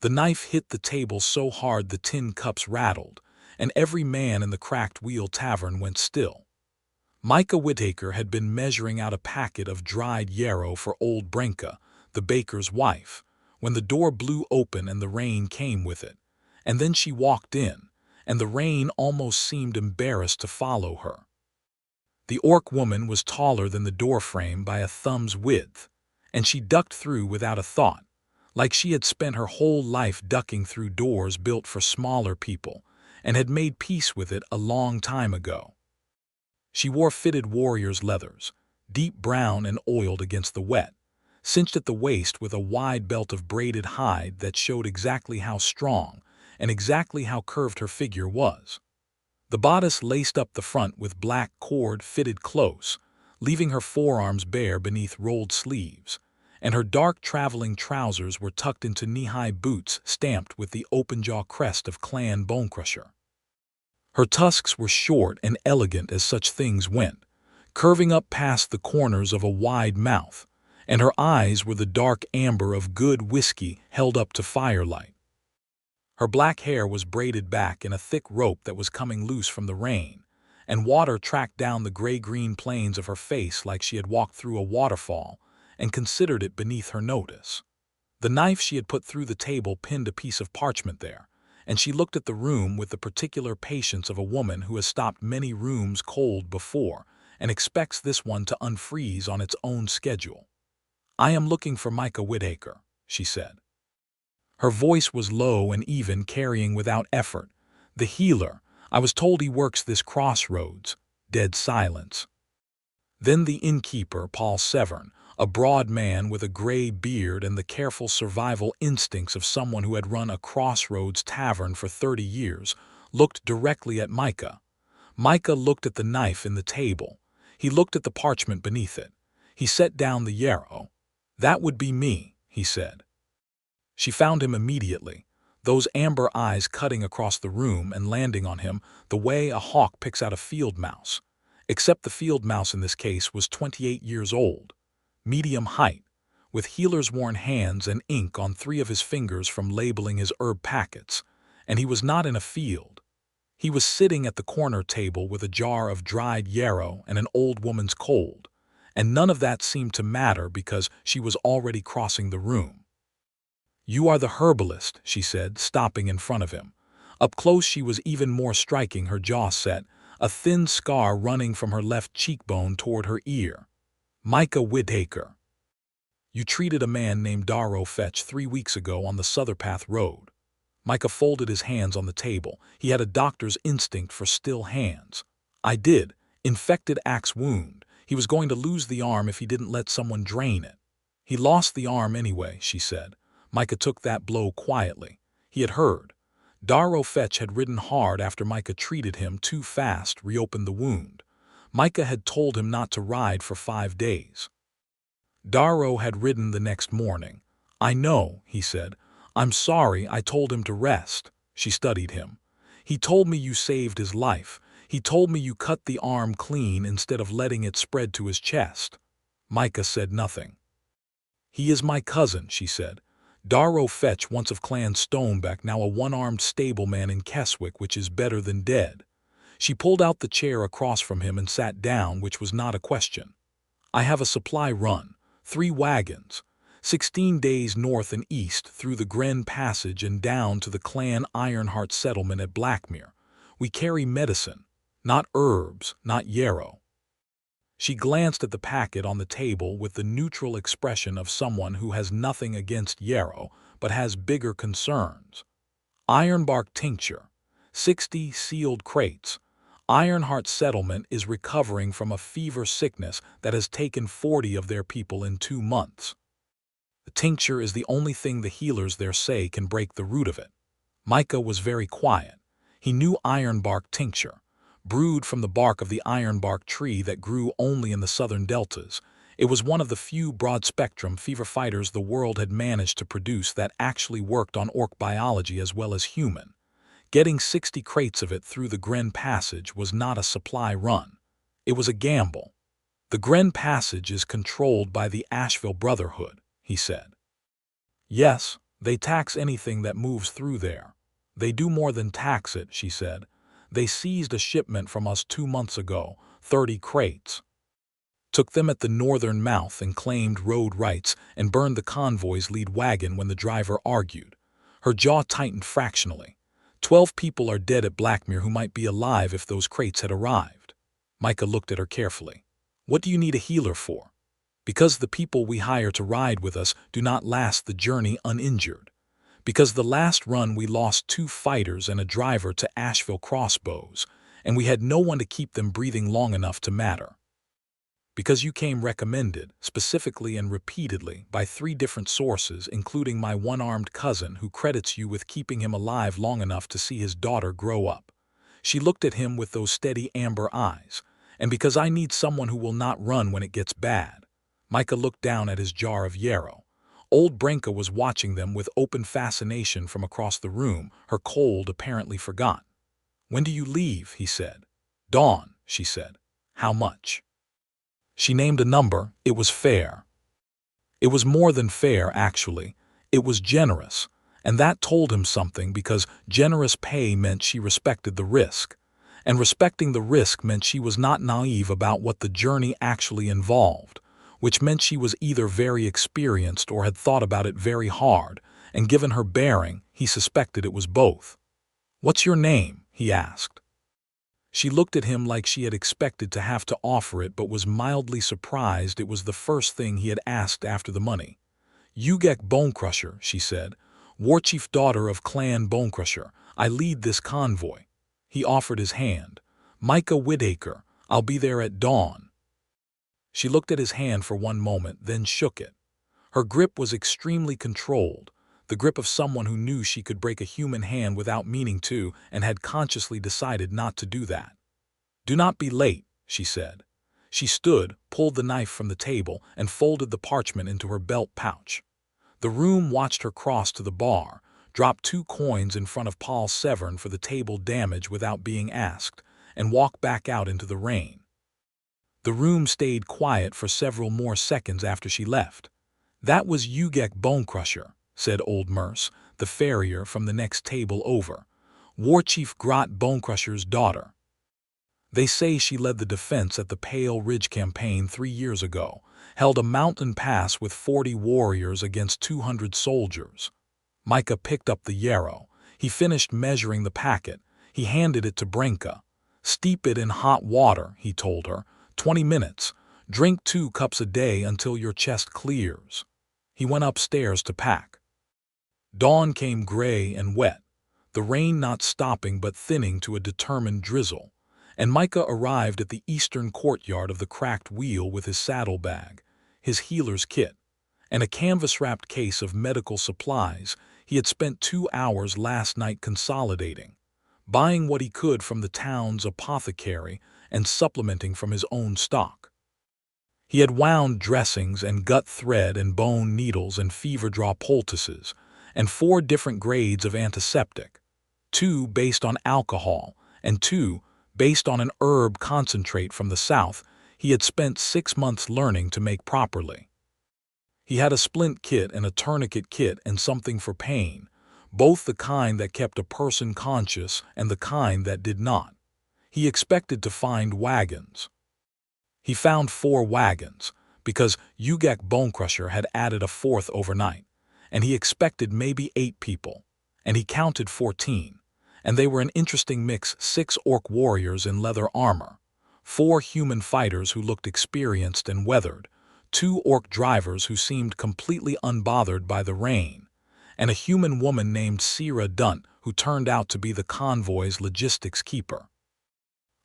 The knife hit the table so hard the tin cups rattled, and every man in the Cracked Wheel Tavern went still. Micah Whitaker had been measuring out a packet of dried yarrow for old Brenka, the baker's wife, when the door blew open and the rain came with it. And then she walked in, and the rain almost seemed embarrassed to follow her. The orc woman was taller than the doorframe by a thumb's width, and she ducked through without a thought, like she had spent her whole life ducking through doors built for smaller people, and had made peace with it a long time ago. She wore fitted warrior's leathers, deep brown and oiled against the wet, cinched at the waist with a wide belt of braided hide that showed exactly how strong and exactly how curved her figure was. The bodice laced up the front with black cord fitted close, leaving her forearms bare beneath rolled sleeves, and her dark traveling trousers were tucked into knee-high boots stamped with the open-jaw crest of Clan Bonecrusher. Her tusks were short and elegant as such things went, curving up past the corners of a wide mouth, and her eyes were the dark amber of good whiskey held up to firelight. Her black hair was braided back in a thick rope that was coming loose from the rain, and water tracked down the gray-green plains of her face like she had walked through a waterfall and considered it beneath her notice. The knife she had put through the table pinned a piece of parchment there, and she looked at the room with the particular patience of a woman who has stopped many rooms cold before and expects this one to unfreeze on its own schedule. "I am looking for Micah Whitaker," she said. Her voice was low and even, carrying without effort. "The healer. I was told he works this crossroads." Dead silence. Then the innkeeper, Paul Severn, a broad man with a gray beard and the careful survival instincts of someone who had run a crossroads tavern for 30 years, looked directly at Micah. Micah looked at the knife in the table. He looked at the parchment beneath it. He set down the yarrow. "That would be me," he said. She found him immediately, those amber eyes cutting across the room and landing on him the way a hawk picks out a field mouse, except the field mouse in this case was 28 years old, medium height, with healer's worn hands and ink on 3 of his fingers from labeling his herb packets, and he was not in a field. He was sitting at the corner table with a jar of dried yarrow and an old woman's cold, and none of that seemed to matter because she was already crossing the room. "You are the herbalist," she said, stopping in front of him. Up close she was even more striking, her jaw set, a thin scar running from her left cheekbone toward her ear. "Micah Whitaker. You treated a man named Darrow Fetch 3 weeks ago on the Sutherpath Road." Micah folded his hands on the table. He had a doctor's instinct for still hands. "I did. Infected axe wound. He was going to lose the arm if he didn't let someone drain it." "He lost the arm anyway," she said. Micah took that blow quietly. He had heard. Darrow Fetch had ridden hard after Micah treated him too fast, reopened the wound. Micah had told him not to ride for 5 days. Darrow had ridden the next morning. "I know," he said. "I'm sorry I told him to rest." She studied him. "He told me you saved his life. He told me you cut the arm clean instead of letting it spread to his chest." Micah said nothing. "He is my cousin," she said. "Darrow Fetch, once of Clan Stoneback, now a one-armed stableman in Keswick, which is better than dead." She pulled out the chair across from him and sat down, which was not a question. "I have a supply run, 3 wagons, 16 days north and east through the Gren Passage and down to the Clan Ironheart settlement at Blackmere. We carry medicine, not herbs, not yarrow." She glanced at the packet on the table with the neutral expression of someone who has nothing against yarrow but has bigger concerns. "Ironbark tincture, 60 sealed crates. Ironheart settlement is recovering from a fever sickness that has taken 40 of their people in 2 months. The tincture is the only thing the healers there say can break the root of it." Micah was very quiet. He knew ironbark tincture, brewed from the bark of the ironbark tree that grew only in the southern deltas. It was one of the few broad-spectrum fever fighters the world had managed to produce that actually worked on orc biology as well as human. Getting 60 crates of it through the Gren Passage was not a supply run. It was a gamble. "The Gren Passage is controlled by the Asheville Brotherhood," he said. "Yes, They tax anything that moves through there. They do more than tax it, she said. They seized a shipment from us 2 months ago, 30 crates. Took them at the northern mouth and claimed road rights and burned the convoy's lead wagon when the driver argued. Her jaw tightened fractionally. 12 people are dead at Blackmere who might be alive if those crates had arrived. Micah looked at her carefully. What do you need a healer for? Because the people we hire to ride with us do not last the journey uninjured. Because the last run we lost 2 fighters and a driver to Asheville crossbows, and we had no one to keep them breathing long enough to matter. Because you came recommended, specifically and repeatedly, by 3 different sources, including my one-armed cousin who credits you with keeping him alive long enough to see his daughter grow up. She looked at him with those steady amber eyes. And because I need someone who will not run when it gets bad. Micah looked down at his jar of yarrow. Old Branka was watching them with open fascination from across the room, her cold apparently forgotten. When do you leave? He said. Dawn, she said. How much? She named a number. It was fair. It was more than fair, actually. It was generous. And that told him something because generous pay meant she respected the risk. And respecting the risk meant she was not naive about what the journey actually involved, which meant she was either very experienced or had thought about it very hard, and given her bearing, he suspected it was both. What's your name? He asked. She looked at him like she had expected to have to offer it but was mildly surprised it was the first thing he had asked after the money. Ugak Bonecrusher, she said, warchief daughter of Clan Bonecrusher. I lead this convoy. He offered his hand. Micah Whitaker, I'll be there at dawn. She looked at his hand for one moment, then shook it. Her grip was extremely controlled, the grip of someone who knew she could break a human hand without meaning to and had consciously decided not to do that. Do not be late, she said. She stood, pulled the knife from the table, and folded the parchment into her belt pouch. The room watched her cross to the bar, drop 2 coins in front of Paul Severn for the table damage without being asked, and walk back out into the rain. The room stayed quiet for several more seconds after she left. That was Ugak Bonecrusher, said old Merce, the farrier from the next table over. Warchief Grot Bonecrusher's daughter. They say she led the defense at the Pale Ridge campaign 3 years ago, held a mountain pass with 40 warriors against 200 soldiers. Micah picked up the yarrow. He finished measuring the packet. He handed it to Branka. Steep it in hot water, he told her. 20 minutes. Drink 2 cups a day until your chest clears. He went upstairs to pack. Dawn came gray and wet, the rain not stopping but thinning to a determined drizzle, and Micah arrived at the eastern courtyard of the Cracked Wheel with his saddlebag, his healer's kit, and a canvas-wrapped case of medical supplies he had spent 2 hours last night consolidating, buying what he could from the town's apothecary and supplementing from his own stock. He had wound dressings and gut thread and bone needles and fever-draw poultices, and 4 different grades of antiseptic, 2 based on alcohol and 2 based on an herb concentrate from the south he had spent 6 months learning to make properly. He had a splint kit and a tourniquet kit and something for pain, both the kind that kept a person conscious and the kind that did not. He expected to find wagons. He found 4 wagons, because Ugak Bonecrusher had added a 4th overnight, and he expected maybe 8 people, and he counted 14, and they were an interesting mix: 6 orc warriors in leather armor, 4 human fighters who looked experienced and weathered, 2 orc drivers who seemed completely unbothered by the rain, and a human woman named Sira Dunt who turned out to be the convoy's logistics keeper.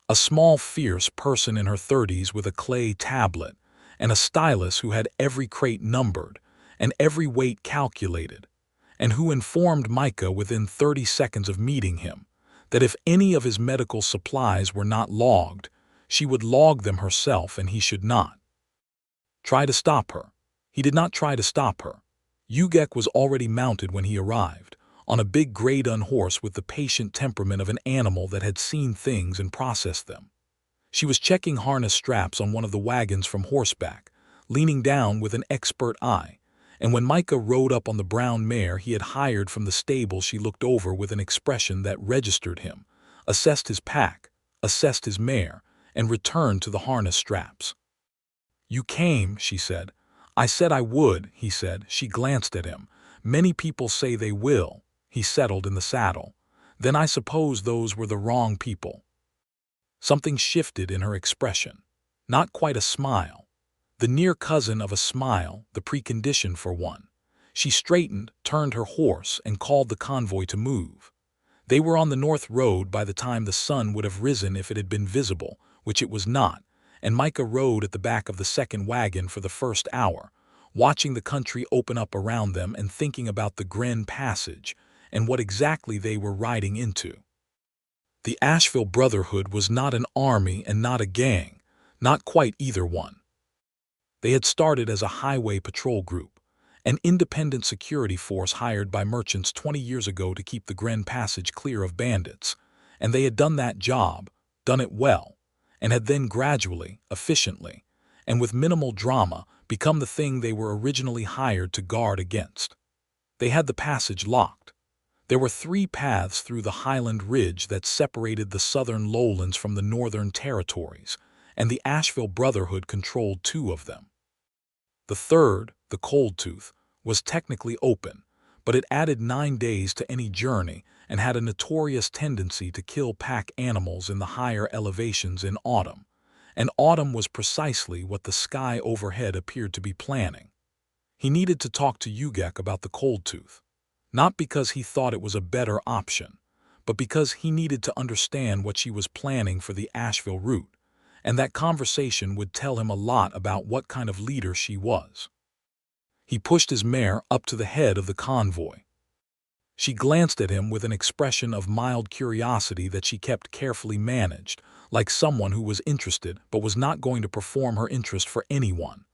A small, fierce person in her 30s with a clay tablet, and a stylus who had every crate numbered and every weight calculated, and who informed Micah within 30 seconds of meeting him that if any of his medical supplies were not logged, she would log them herself and he should not. Try to stop her. He did not try to stop her. Ugak was already mounted when he arrived, on a big grey-dun horse with the patient temperament of an animal that had seen things and processed them. She was checking harness straps on one of the wagons from horseback, leaning down with an expert eye, And when Micah rode up on the brown mare he had hired from the stable, she looked over with an expression that registered him, assessed his pack, assessed his mare, and returned to the harness straps. "You came," she said. "I said I would," he said. She glanced at him. "Many people say they will." He settled in the saddle. "Then I suppose those were the wrong people." Something shifted in her expression. Not quite a smile. The near cousin of a smile, the precondition for one. She straightened, turned her horse, and called the convoy to move. They were on the north road by the time the sun would have risen if it had been visible, which it was not, and Micah rode at the back of the second wagon for the first hour, watching the country open up around them and thinking about the Gren Passage and what exactly they were riding into. The Asheville Brotherhood was not an army and not a gang, not quite either one. They had started as a highway patrol group, an independent security force hired by merchants 20 years ago to keep the Gren Passage clear of bandits, and they had done that job, done it well, and had then gradually, efficiently, and with minimal drama become the thing they were originally hired to guard against. They had the passage locked. There were 3 paths through the Highland Ridge that separated the southern lowlands from the northern territories, and the Asheville Brotherhood controlled 2 of them. The third, the Cold Tooth, was technically open, but it added 9 days to any journey and had a notorious tendency to kill pack animals in the higher elevations in autumn, and autumn was precisely what the sky overhead appeared to be planning. He needed to talk to Ugak about the Cold Tooth, not because he thought it was a better option, but because he needed to understand what she was planning for the Asheville route, and that conversation would tell him a lot about what kind of leader she was. He pushed his mare up to the head of the convoy. She glanced at him with an expression of mild curiosity that she kept carefully managed, like someone who was interested but was not going to perform her interest for anyone.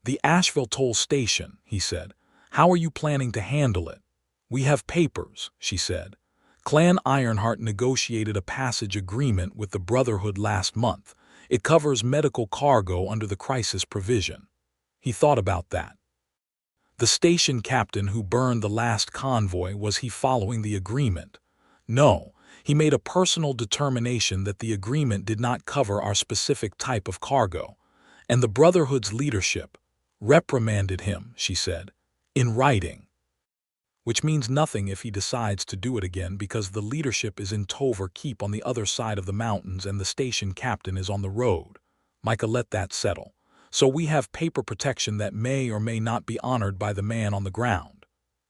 "The Asheville toll station," he said. "How are you planning to handle it?" "We have papers," she said. "Clan Ironheart negotiated a passage agreement with the Brotherhood last month. It covers medical cargo under the crisis provision." He thought about that. The station captain who burned the last convoy, was he following the agreement? No, he made a personal determination that the agreement did not cover our specific type of cargo, and the Brotherhood's leadership reprimanded him, she said, in writing. Which means nothing if he decides to do it again, because the leadership is in Tover Keep on the other side of the mountains and the station captain is on the road. Micah let that settle. "So we have paper protection that may or may not be honored by the man on the ground."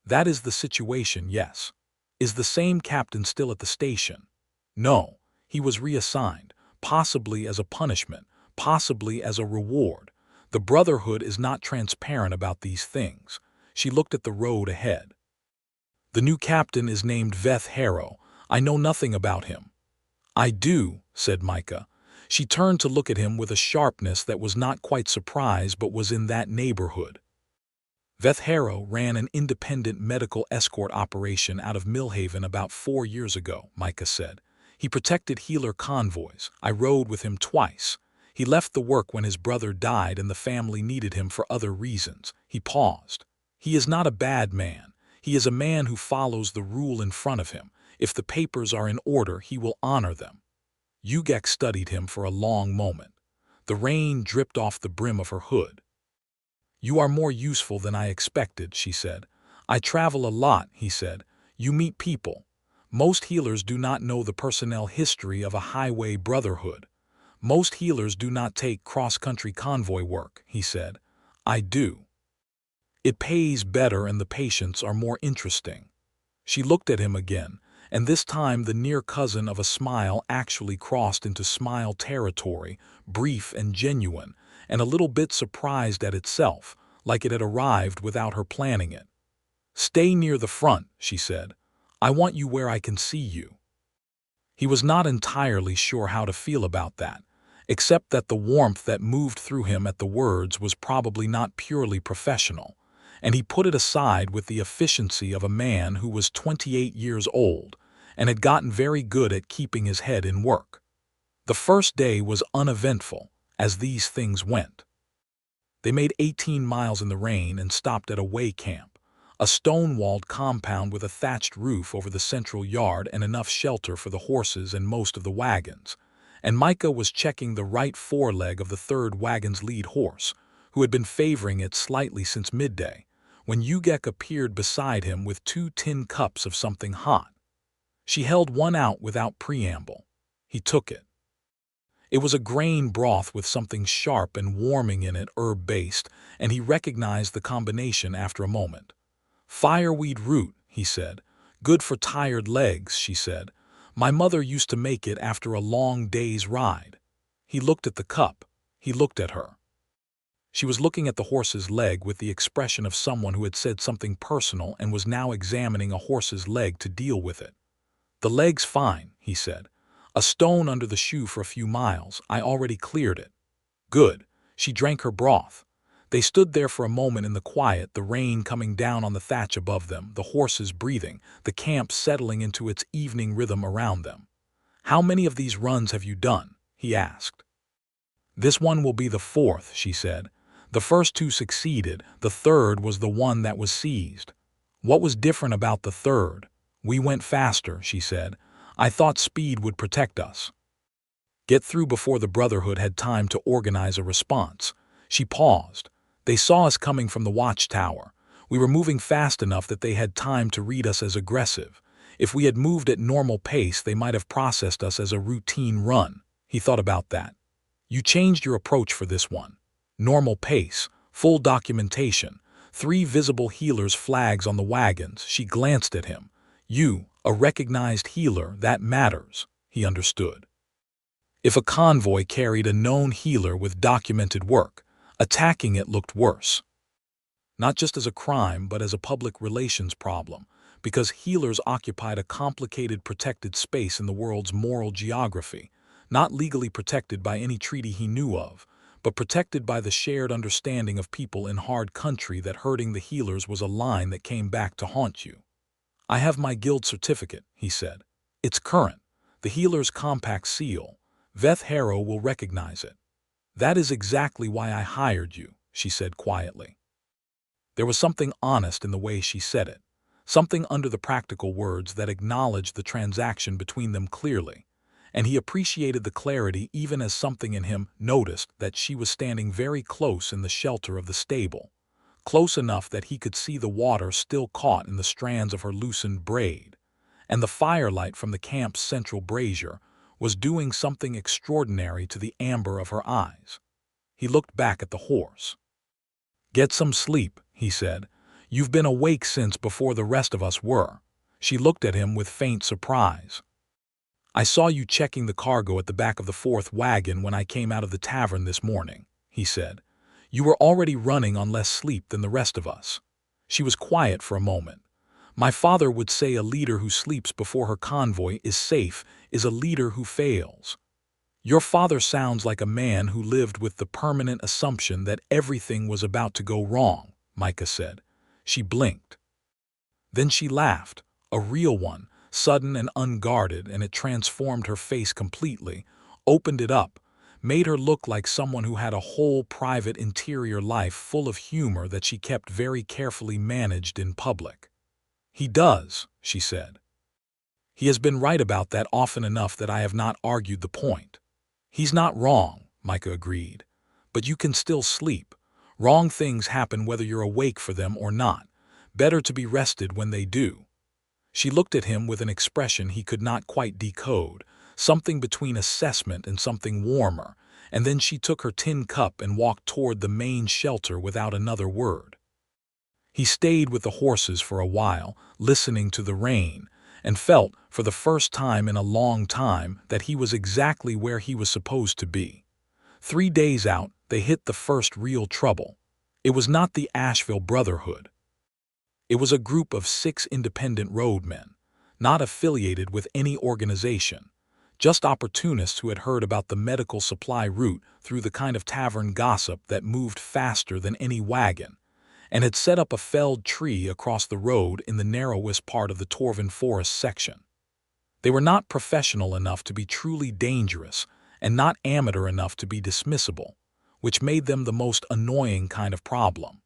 "That is the situation, yes." "Is the same captain still at the station?" "No, he was reassigned, possibly as a punishment, possibly as a reward. The Brotherhood is not transparent about these things." She looked at the road ahead. "The new captain is named Veth Harrow. I know nothing about him." "I do," said Micah. She turned to look at him with a sharpness that was not quite surprise but was in that neighborhood. "Veth Harrow ran an independent medical escort operation out of Millhaven about 4 years ago," Micah said. "He protected healer convoys. I rode with him twice. He left the work when his brother died and the family needed him for other reasons." He paused. "He is not a bad man. He is a man who follows the rule in front of him. If the papers are in order, he will honor them." Ugak studied him for a long moment. The rain dripped off the brim of her hood. "You are more useful than I expected," she said. "I travel a lot," he said. "You meet people. Most healers do not know the personnel history of a highway brotherhood. Most healers do not take cross-country convoy work," he said. "I do. It pays better and the patients are more interesting." She looked at him again, and this time the near cousin of a smile actually crossed into smile territory, brief and genuine, and a little bit surprised at itself, like it had arrived without her planning it. "Stay near the front," she said. "I want you where I can see you." He was not entirely sure how to feel about that, except that the warmth that moved through him at the words was probably not purely professional, and he put it aside with the efficiency of a man who was 28 years old and had gotten very good at keeping his head in work. The first day was uneventful, as these things went. They made 18 miles in the rain and stopped at a way camp, a stone-walled compound with a thatched roof over the central yard and enough shelter for the horses and most of the wagons. And Micah was checking the right foreleg of the third wagon's lead horse, who had been favoring it slightly since midday, when Ugak appeared beside him with 2 tin cups of something hot. She held one out without preamble. He took it. It was a grain broth with something sharp and warming in it, herb-based, and he recognized the combination after a moment. "Fireweed root," he said. "Good for tired legs," she said. "My mother used to make it after a long day's ride." He looked at the cup. He looked at her. She was looking at the horse's leg with the expression of someone who had said something personal and was now examining a horse's leg to deal with it. "The leg's fine," he said. "A stone under the shoe for a few miles. I already cleared it." "Good." She drank her broth. They stood there for a moment in the quiet, the rain coming down on the thatch above them, the horses breathing, the camp settling into its evening rhythm around them. "How many of these runs have you done?" he asked. "This one will be the 4th, she said. "The first 2 succeeded. The 3rd was the one that was seized." "What was different about the 3rd? "We went faster," she said. "I thought speed would protect us." Get through before the Brotherhood had time to organize a response. She paused. "They saw us coming from the watchtower. We were moving fast enough that they had time to read us as aggressive. If we had moved at normal pace, they might have processed us as a routine run." He thought about that. "You changed your approach for this one. Normal pace, full documentation, 3 visible healers' flags on the wagons." She glanced at him. "You, a recognized healer, that matters." He understood. If a convoy carried a known healer with documented work, attacking it looked worse. Not just as a crime, but as a public relations problem, because healers occupied a complicated protected space in the world's moral geography, not legally protected by any treaty he knew of, but protected by the shared understanding of people in hard country that hurting the healers was a line that came back to haunt you. "I have my guild certificate," he said. "It's current. The healer's compact seal. Veth Harrow will recognize it." "That is exactly why I hired you," she said quietly. There was something honest in the way she said it, something under the practical words that acknowledged the transaction between them clearly, and he appreciated the clarity even as something in him noticed that she was standing very close in the shelter of the stable, close enough that he could see the water still caught in the strands of her loosened braid, and the firelight from the camp's central brazier was doing something extraordinary to the amber of her eyes. He looked back at the horse. "Get some sleep," he said. "You've been awake since before the rest of us were." She looked at him with faint surprise. "I saw you checking the cargo at the back of the 4th wagon when I came out of the tavern this morning," he said. "You were already running on less sleep than the rest of us." She was quiet for a moment. "My father would say a leader who sleeps before her convoy is safe is a leader who fails." "Your father sounds like a man who lived with the permanent assumption that everything was about to go wrong," Micah said. She blinked. Then she laughed, a real one, sudden and unguarded, and it transformed her face completely, opened it up, made her look like someone who had a whole private interior life full of humor that she kept very carefully managed in public. "He does," she said. "He has been right about that often enough that I have not argued the point." "He's not wrong," Micah agreed. "But you can still sleep. Wrong things happen whether you're awake for them or not. Better to be rested when they do." She looked at him with an expression he could not quite decode, something between assessment and something warmer, and then she took her tin cup and walked toward the main shelter without another word. He stayed with the horses for a while, listening to the rain, and felt, for the first time in a long time, that he was exactly where he was supposed to be. 3 days out, they hit the first real trouble. It was not the Asheville Brotherhood. It was a group of 6 independent roadmen, not affiliated with any organization, just opportunists who had heard about the medical supply route through the kind of tavern gossip that moved faster than any wagon, and had set up a felled tree across the road in the narrowest part of the Torvin Forest section. They were not professional enough to be truly dangerous, and not amateur enough to be dismissible. which made them the most annoying kind of problem.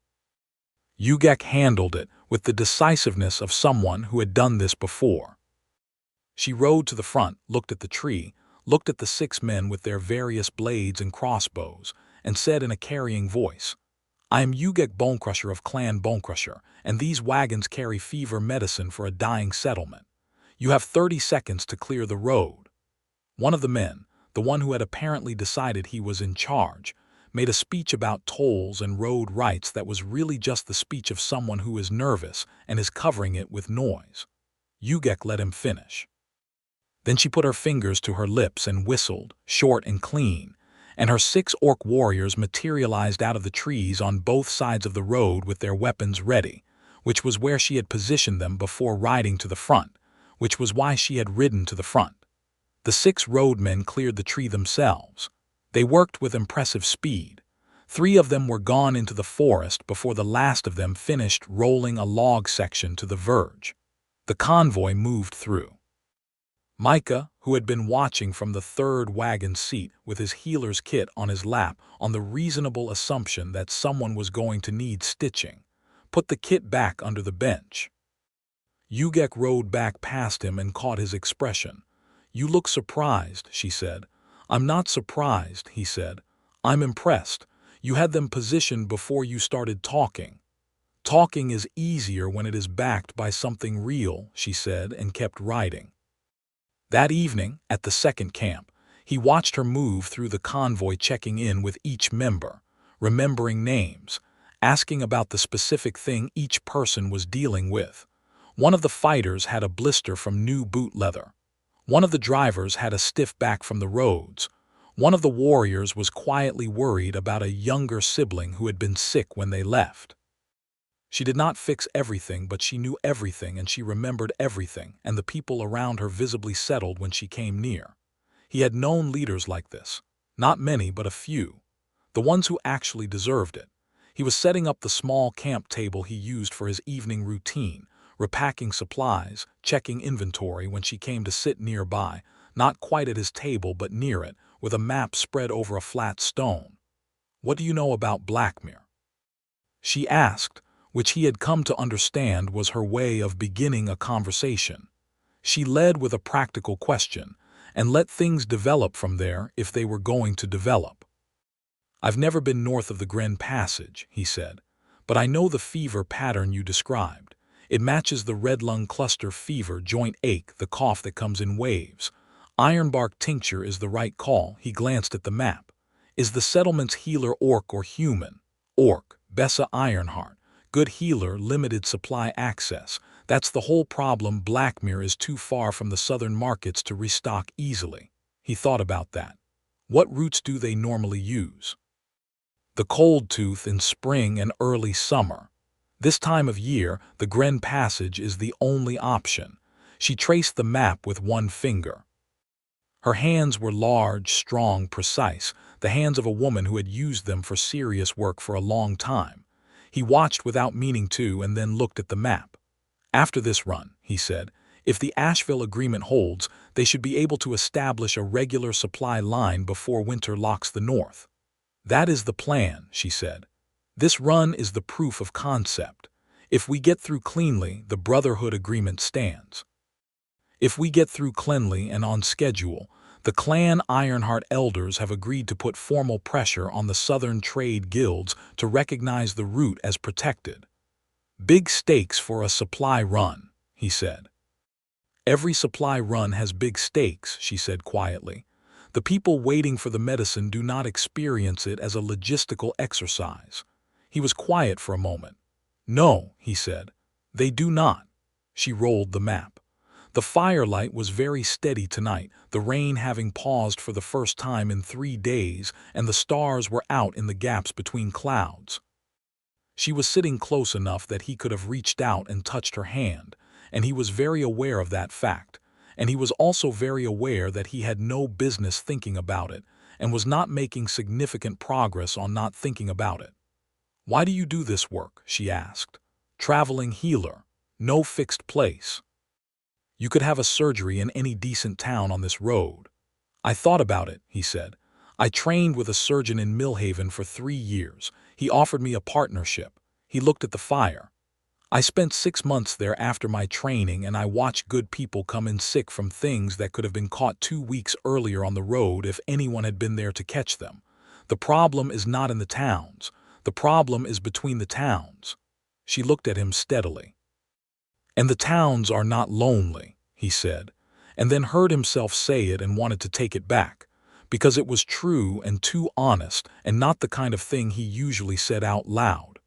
Ugak handled it with the decisiveness of someone who had done this before. She rode to the front, looked at the tree, looked at the 6 men with their various blades and crossbows, and said in a carrying voice, "I am Ugak Bonecrusher of Clan Bonecrusher, and these wagons carry fever medicine for a dying settlement. You have 30 seconds to clear the road." One of the men, the one who had apparently decided he was in charge, made a speech about tolls and road rights that was really just the speech of someone who is nervous and is covering it with noise. Ugak let him finish. Then she put her fingers to her lips and whistled, short and clean, and her 6 orc warriors materialized out of the trees on both sides of the road with their weapons ready, which was where she had positioned them before riding to the front, which was why she had ridden to the front. The 6 roadmen cleared the tree themselves. They worked with impressive speed. 3 of them were gone into the forest before the last of them finished rolling a log section to the verge. The convoy moved through. Micah, who had been watching from the 3rd wagon seat with his healer's kit on his lap on the reasonable assumption that someone was going to need stitching, put the kit back under the bench. Ugak rode back past him and caught his expression. "You look surprised," she said. "I'm not surprised," he said. "I'm impressed. You had them positioned before you started talking." "Talking is easier when it is backed by something real," she said, and kept riding. That evening, at the 2nd camp, he watched her move through the convoy, checking in with each member, remembering names, asking about the specific thing each person was dealing with. One of the fighters had a blister from new boot leather. One of the drivers had a stiff back from the roads. One of the warriors was quietly worried about a younger sibling who had been sick when they left. She did not fix everything, but she knew everything, and she remembered everything, and the people around her visibly settled when she came near. He had known leaders like this. Not many, but a few. The ones who actually deserved it. He was setting up the small camp table he used for his evening routine, repacking supplies, checking inventory when she came to sit nearby, not quite at his table but near it, with a map spread over a flat stone. "What do you know about Blackmere?" she asked, which he had come to understand was her way of beginning a conversation. She led with a practical question, and let things develop from there if they were going to develop. "I've never been north of the Gren Passage," he said, "but I know the fever pattern you described. It matches the red lung cluster fever, joint ache, the cough that comes in waves. Ironbark tincture is the right call." He glanced at the map. "Is the settlement's healer orc or human?" "Orc, Bessa Ironheart. Good healer, limited supply access. That's the whole problem. Blackmere is too far from the southern markets to restock easily." He thought about that. "What routes do they normally use?" "The cold tooth in spring and early summer. This time of year, the Gren Passage is the only option." She traced the map with one finger. Her hands were large, strong, precise, the hands of a woman who had used them for serious work for a long time. He watched without meaning to and then looked at the map. "After this run," he said, "if the Asheville agreement holds, they should be able to establish a regular supply line before winter locks the north." "That is the plan," she said. "This run is the proof of concept. If we get through cleanly, the Brotherhood agreement stands. If we get through cleanly and on schedule, the Clan Ironheart elders have agreed to put formal pressure on the southern trade guilds to recognize the route as protected." "Big stakes for a supply run," he said. "Every supply run has big stakes," she said quietly. "The people waiting for the medicine do not experience it as a logistical exercise." He was quiet for a moment. "No," he said, "they do not." She rolled the map. The firelight was very steady tonight, the rain having paused for the first time in 3 days, and the stars were out in the gaps between clouds. She was sitting close enough that he could have reached out and touched her hand, and he was very aware of that fact, and he was also very aware that he had no business thinking about it, and was not making significant progress on not thinking about it. "Why do you do this work?" she asked. "Traveling healer. No fixed place. You could have a surgery in any decent town on this road." "I thought about it," he said. I trained with a surgeon in Millhaven for 3 years. He offered me a partnership. He looked at the fire. I spent 6 months there after my training, and I watched good people come in sick from things that could have been caught 2 weeks earlier on the road if anyone had been there to catch them. The problem is not in the towns. The problem is between the towns. She looked at him steadily. And the towns are not lonely, he said, and then heard himself say it and wanted to take it back, because it was true and too honest and not the kind of thing he usually said out loud.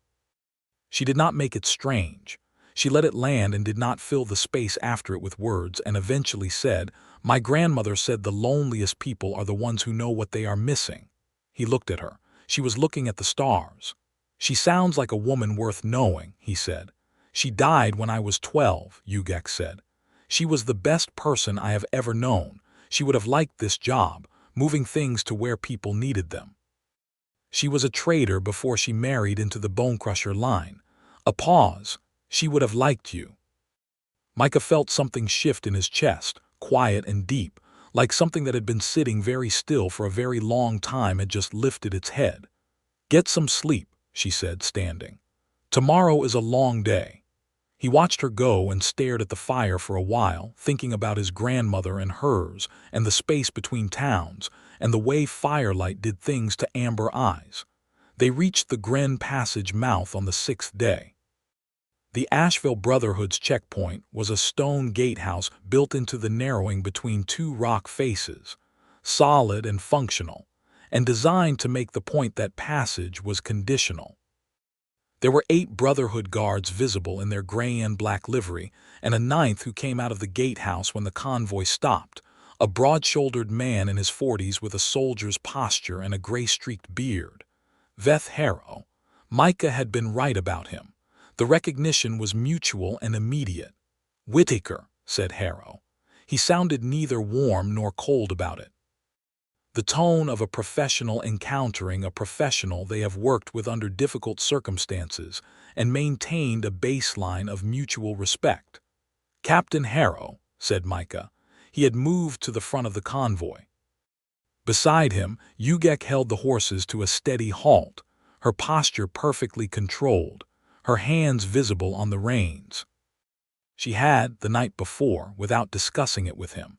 She did not make it strange. She let it land and did not fill the space after it with words, and eventually said, "My grandmother said the loneliest people are the ones who know what they are missing." He looked at her. She was looking at the stars. "She sounds like a woman worth knowing," he said. "She died when I was 12, Ugak said. She was the best person I have ever known. She would have liked this job, moving things to where people needed them. She was a trader before she married into the Bonecrusher line." A pause. "She would have liked you." Micah felt something shift in his chest, quiet and deep, like something that had been sitting very still for a very long time had just lifted its head. "Get some sleep," she said, standing. "Tomorrow is a long day." He watched her go and stared at the fire for a while, thinking about his grandmother and hers, and the space between towns, and the way firelight did things to amber eyes. They reached the Gren Passage mouth on the 6th day. The Asheville Brotherhood's checkpoint was a stone gatehouse built into the narrowing between 2 rock faces, solid and functional, and designed to make the point that passage was conditional. There were 8 Brotherhood guards visible in their gray and black livery, and a 9th who came out of the gatehouse when the convoy stopped, a broad-shouldered man in his 40s with a soldier's posture and a gray-streaked beard. Veth Harrow. Micah had been right about him. The recognition was mutual and immediate. "Whitaker," said Harrow. He sounded neither warm nor cold about it. The tone of a professional encountering a professional they have worked with under difficult circumstances and maintained a baseline of mutual respect. "Captain Harrow," said Micah. He had moved to the front of the convoy. Beside him, Ugak held the horses to a steady halt, her posture perfectly controlled, her hands visible on the reins. She had, the night before, without discussing it with him,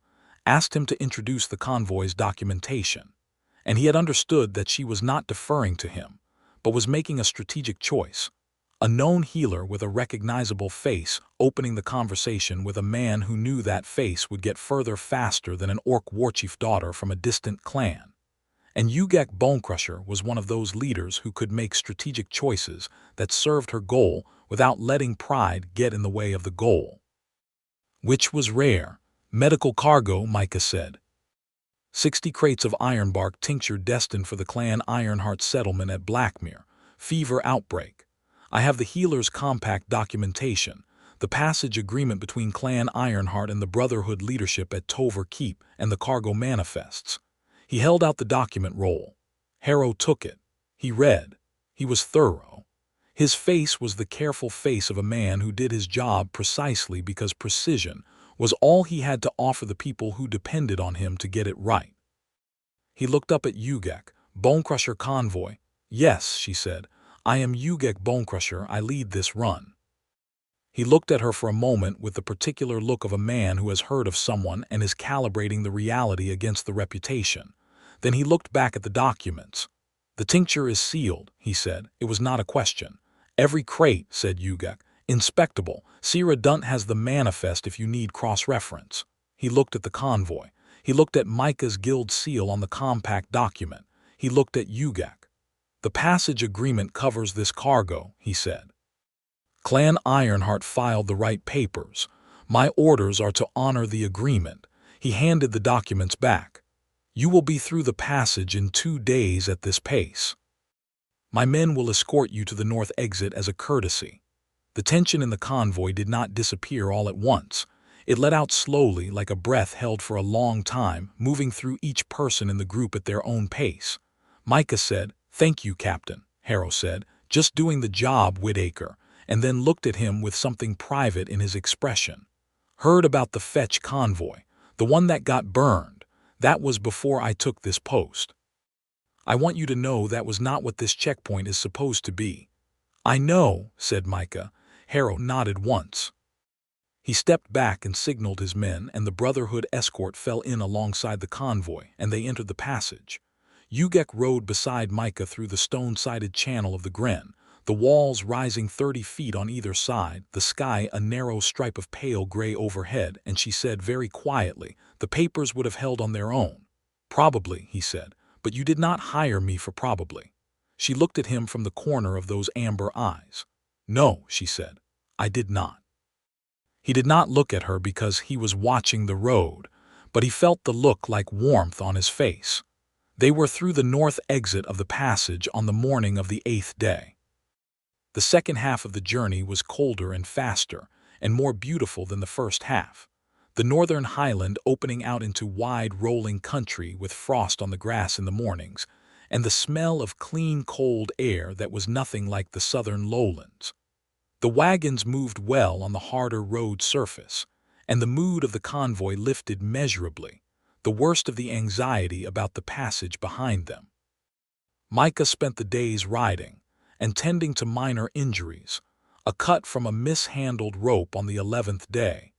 asked him to introduce the convoy's documentation, and he had understood that she was not deferring to him, but was making a strategic choice. A known healer with a recognizable face opening the conversation with a man who knew that face would get further faster than an orc warchief daughter from a distant clan. And Ugak Bonecrusher was one of those leaders who could make strategic choices that served her goal without letting pride get in the way of the goal. Which was rare. "Medical cargo," Micah said. 60 crates of ironbark tincture destined for the Clan Ironheart settlement at Blackmere. Fever outbreak. I have the healer's compact documentation, the passage agreement between Clan Ironheart and the Brotherhood leadership at Tover Keep, and the cargo manifests. He held out the document roll. Harrow took it. He read. He was thorough. His face was the careful face of a man who did his job precisely because precision was all he had to offer the people who depended on him to get it right. He looked up at Ugak. "Bonecrusher convoy." "Yes," she said. "I am Ugak Bonecrusher. I lead this run." He looked at her for a moment with the particular look of a man who has heard of someone and is calibrating the reality against the reputation. Then he looked back at the documents. "The tincture is sealed," he said. It was not a question. "Every crate," said Ugak. "Inspectable. Sierra Dunt has the manifest if you need cross-reference." He looked at the convoy. He looked at Micah's guild seal on the compact document. He looked at Ugak. "The passage agreement covers this cargo," he said. Clan Ironheart filed the right papers. "My orders are to honor the agreement." He handed the documents back. "You will be through the passage in 2 days at this pace. My men will escort you to the north exit as a courtesy." The tension in the convoy did not disappear all at once. It let out slowly, like a breath held for a long time, moving through each person in the group at their own pace. Micah said, "Thank you, Captain." Harrow said, "Just doing the job, Whitaker," and then looked at him with something private in his expression. "Heard about the fetch convoy, the one that got burned. That was before I took this post." I want you to know that was not what this checkpoint is supposed to be." "I know," said Micah. Harrow nodded once. He stepped back and signaled his men, and the Brotherhood escort fell in alongside the convoy, and they entered the passage. Ugak rode beside Micah through the stone-sided channel of the gren, the walls rising 30 feet on either side, the sky a narrow stripe of pale gray overhead, and she said very quietly, "The papers would have held on their own." "Probably," he said, "but you did not hire me for probably." She looked at him from the corner of those amber eyes. "No," she said, "I did not." He did not look at her because he was watching the road, but he felt the look like warmth on his face. They were through the north exit of the passage on the morning of the 8th day. The second half of the journey was colder and faster, and more beautiful than the first half. The northern highland opening out into wide rolling country with frost on the grass in the mornings, and the smell of clean cold air that was nothing like the southern lowlands. The wagons moved well on the harder road surface, and the mood of the convoy lifted measurably, the worst of the anxiety about the passage behind them. Micah spent the days riding and tending to minor injuries, a cut from a mishandled rope on the 11th day,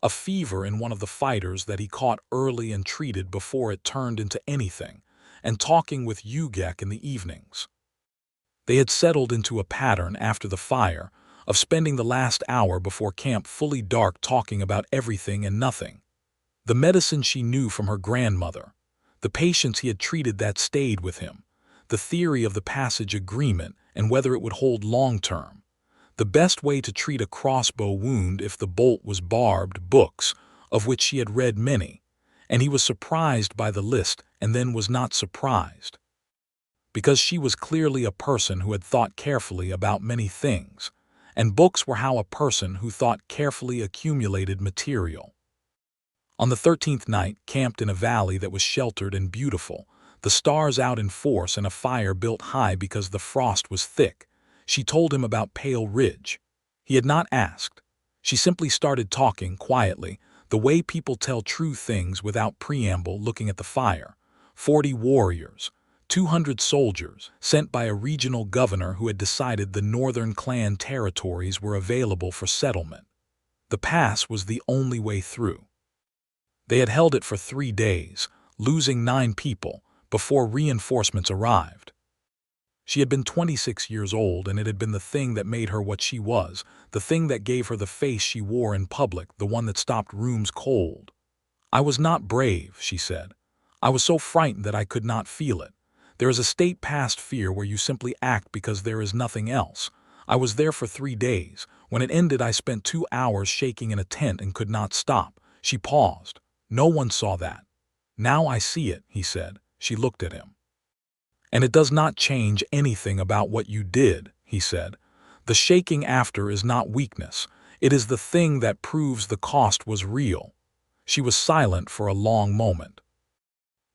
a fever in one of the fighters that he caught early and treated before it turned into anything, and talking with Ugak in the evenings. They had settled into a pattern after the fire of spending the last hour before camp fully dark talking about everything and nothing. The medicine she knew from her grandmother, the patients he had treated that stayed with him, the theory of the passage agreement and whether it would hold long-term, the best way to treat a crossbow wound if the bolt was barbed, books, of which she had read many, and he was surprised by the list and then was not surprised. Because she was clearly a person who had thought carefully about many things, and books were how a person who thought carefully accumulated material. On the 13th night, camped in a valley that was sheltered and beautiful, the stars out in force and a fire built high because the frost was thick, she told him about Pale Ridge. He had not asked. She simply started talking quietly, the way people tell true things without preamble, looking at the fire. 40 warriors, 200 soldiers, sent by a regional governor who had decided the northern clan territories were available for settlement. The pass was the only way through. They had held it for 3 days, losing 9 people, before reinforcements arrived. She had been 26 years old, and it had been the thing that made her what she was, the thing that gave her the face she wore in public, the one that stopped rooms cold. "I was not brave," she said. "I was so frightened that I could not feel it. There is a state past fear where you simply act because there is nothing else. I was there for 3 days. When it ended, I spent 2 hours shaking in a tent and could not stop." She paused. "No one saw that." "Now I see it," he said. She looked at him. "And it does not change anything about what you did," he said. "The shaking after is not weakness. It is the thing that proves the cost was real." She was silent for a long moment.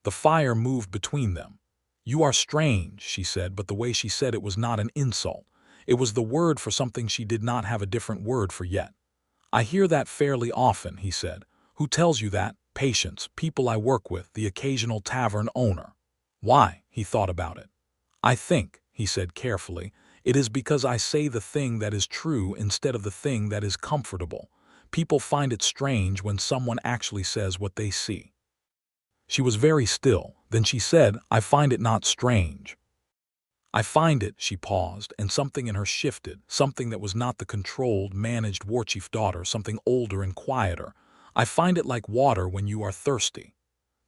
The fire moved between them. "You are strange," she said, but the way she said it was not an insult. It was the word for something she did not have a different word for yet. "I hear that fairly often," he said. "Who tells you that?" "Patients, people I work with, the occasional tavern owner." "Why?" He thought about it. "I think," he said carefully, "it is because I say the thing that is true instead of the thing that is comfortable. People find it strange when someone actually says what they see." She was very still. Then she said, "I find it not strange. I find it," she paused, and something in her shifted, something that was not the controlled, managed warchief daughter, something older and quieter. "I find it like water when you are thirsty."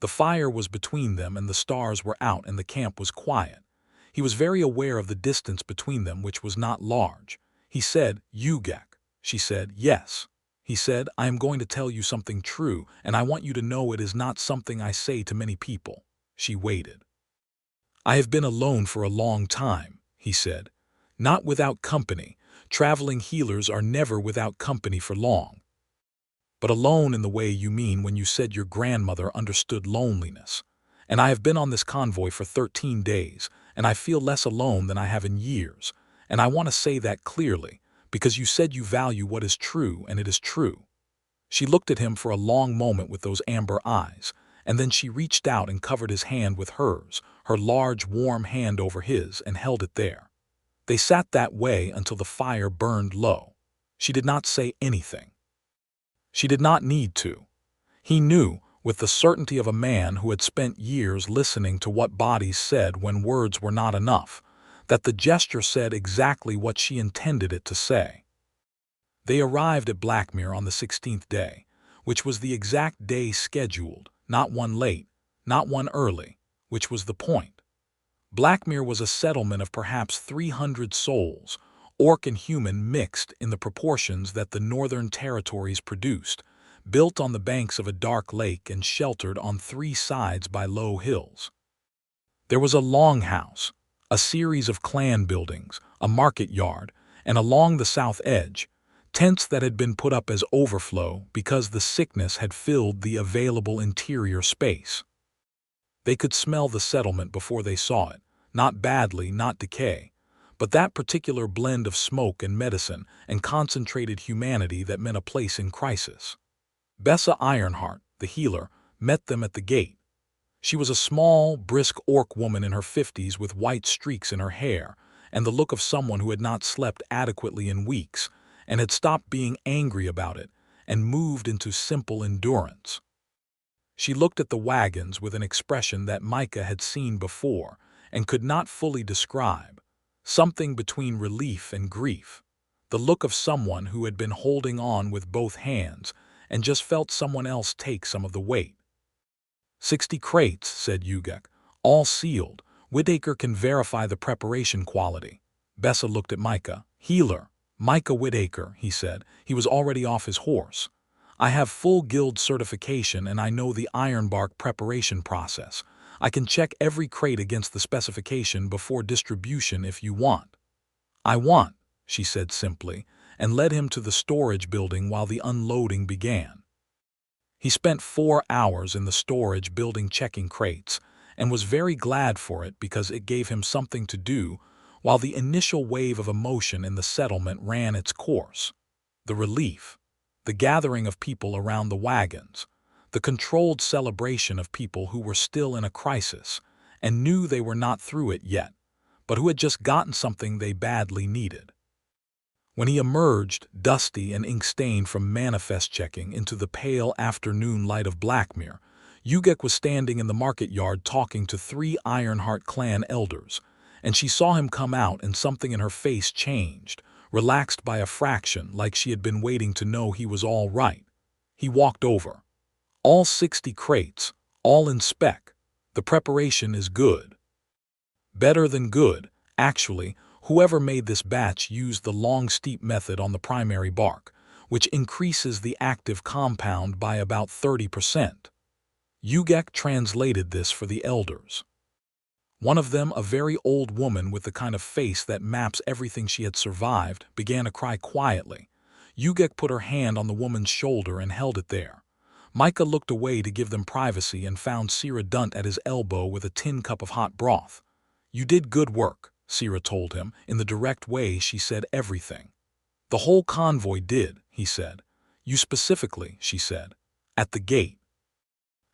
The fire was between them and the stars were out and the camp was quiet. He was very aware of the distance between them, which was not large. He said, "Ugak." She said, "Yes." He said, "I am going to tell you something true, and I want you to know it is not something I say to many people." She waited. "I have been alone for a long time," he said. "Not without company. Traveling healers are never without company for long. But alone in the way you mean when you said your grandmother understood loneliness. And I have been on this convoy for 13 days, and I feel less alone than I have in years. And I want to say that clearly, because you said you value what is true, and it is true." She looked at him for a long moment with those amber eyes, and then she reached out and covered his hand with hers, her large, warm hand over his, and held it there. They sat that way until the fire burned low. She did not say anything. She did not need to. He knew, with the certainty of a man who had spent years listening to what bodies said when words were not enough, that the gesture said exactly what she intended it to say. They arrived at Blackmere on the 16th day, which was the exact day scheduled, not one late, not one early, which was the point. Blackmere was a settlement of perhaps 300 souls, orc and human mixed in the proportions that the northern territories produced, built on the banks of a dark lake and sheltered on 3 sides by low hills. There was a longhouse, a series of clan buildings, a market yard, and along the south edge, tents that had been put up as overflow because the sickness had filled the available interior space. They could smell the settlement before they saw it, not badly, not decay, but that particular blend of smoke and medicine and concentrated humanity that meant a place in crisis. Bessa Ironheart, the healer, met them at the gate. She was a small, brisk orc woman in her 50s with white streaks in her hair and the look of someone who had not slept adequately in weeks and had stopped being angry about it and moved into simple endurance. She looked at the wagons with an expression that Micah had seen before and could not fully describe, something between relief and grief, the look of someone who had been holding on with both hands and just felt someone else take some of the weight. 60 crates, said Ugak, all sealed. Whitaker can verify the preparation quality. Bessa looked at Micah. Healer. Micah Whitaker, he said. He was already off his horse. I have full guild certification and I know the ironbark preparation process. I can check every crate against the specification before distribution if you want. I want, she said simply, and led him to the storage building while the unloading began. He spent 4 hours in the storage building checking crates, and was very glad for it because it gave him something to do while the initial wave of emotion in the settlement ran its course. The relief, the gathering of people around the wagons, the controlled celebration of people who were still in a crisis and knew they were not through it yet, but who had just gotten something they badly needed. When he emerged, dusty and ink-stained from manifest checking into the pale afternoon light of Blackmere, Ugak was standing in the market yard talking to 3 Ironheart clan elders, and she saw him come out and something in her face changed, relaxed by a fraction like she had been waiting to know he was all right. He walked over. All 60 crates, all in spec. The preparation is good. Better than good, actually. Whoever made this batch used the long steep method on the primary bark, which increases the active compound by about 30%. Ugak translated this for the elders. One of them, a very old woman with the kind of face that maps everything she had survived, began to cry quietly. Ugak put her hand on the woman's shoulder and held it there. Micah looked away to give them privacy and found Sira Dunt at his elbow with a tin cup of hot broth. You did good work, Sira told him. In the direct way she said everything. The whole convoy did, he said. You specifically, she said. At the gate.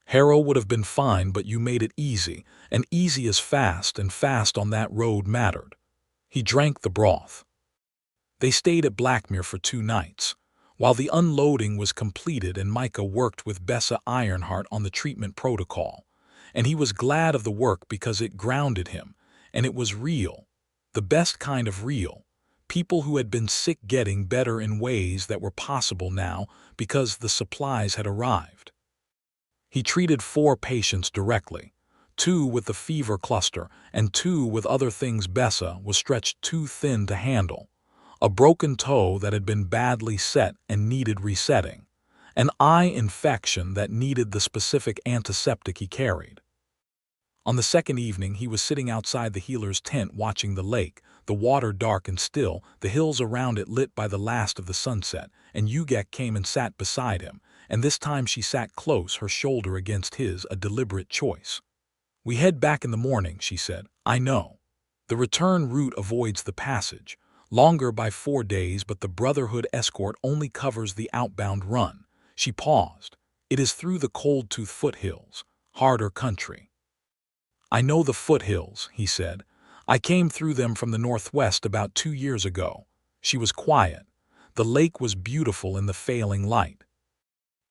Harrow would have been fine, but you made it easy, and easy is fast, and fast on that road mattered. He drank the broth. They stayed at Blackmere for 2 nights, while the unloading was completed and Micah worked with Bessa Ironheart on the treatment protocol, and he was glad of the work because it grounded him, and it was real, the best kind of real, people who had been sick getting better in ways that were possible now because the supplies had arrived. He treated 4 patients directly, 2 with the fever cluster and 2 with other things. Bessa was stretched too thin to handle, a broken toe that had been badly set and needed resetting, an eye infection that needed the specific antiseptic he carried. On the 2nd evening he was sitting outside the healer's tent watching the lake, the water dark and still, the hills around it lit by the last of the sunset, and Ugak came and sat beside him, and this time she sat close, her shoulder against his, a deliberate choice. We head back in the morning, she said. I know. The return route avoids the passage, longer by 4 days, but the Brotherhood escort only covers the outbound run. She paused. It is through the Cold Tooth foothills, harder country. "I know the foothills," he said. "I came through them from the northwest about 2 years ago." She was quiet. The lake was beautiful in the failing light.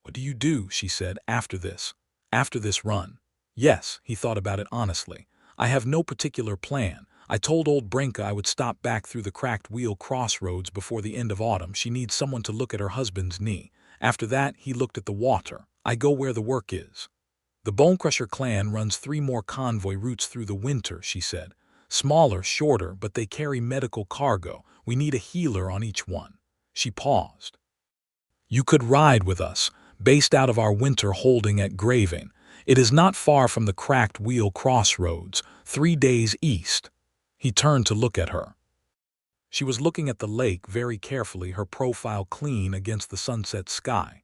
"What do you do," she said, "after this? After this run?" "Yes," he thought about it honestly. "I have no particular plan. I told old Brinka I would stop back through the cracked wheel crossroads before the end of autumn. She needs someone to look at her husband's knee. After that, he looked at the water. I go where the work is." "The Bonecrusher clan runs 3 more convoy routes through the winter," she said. "Smaller, shorter, but they carry medical cargo. We need a healer on each one." She paused. "You could ride with us, based out of our winter holding at Graving. It is not far from the cracked wheel crossroads, 3 days east." He turned to look at her. She was looking at the lake very carefully, her profile clean against the sunset sky.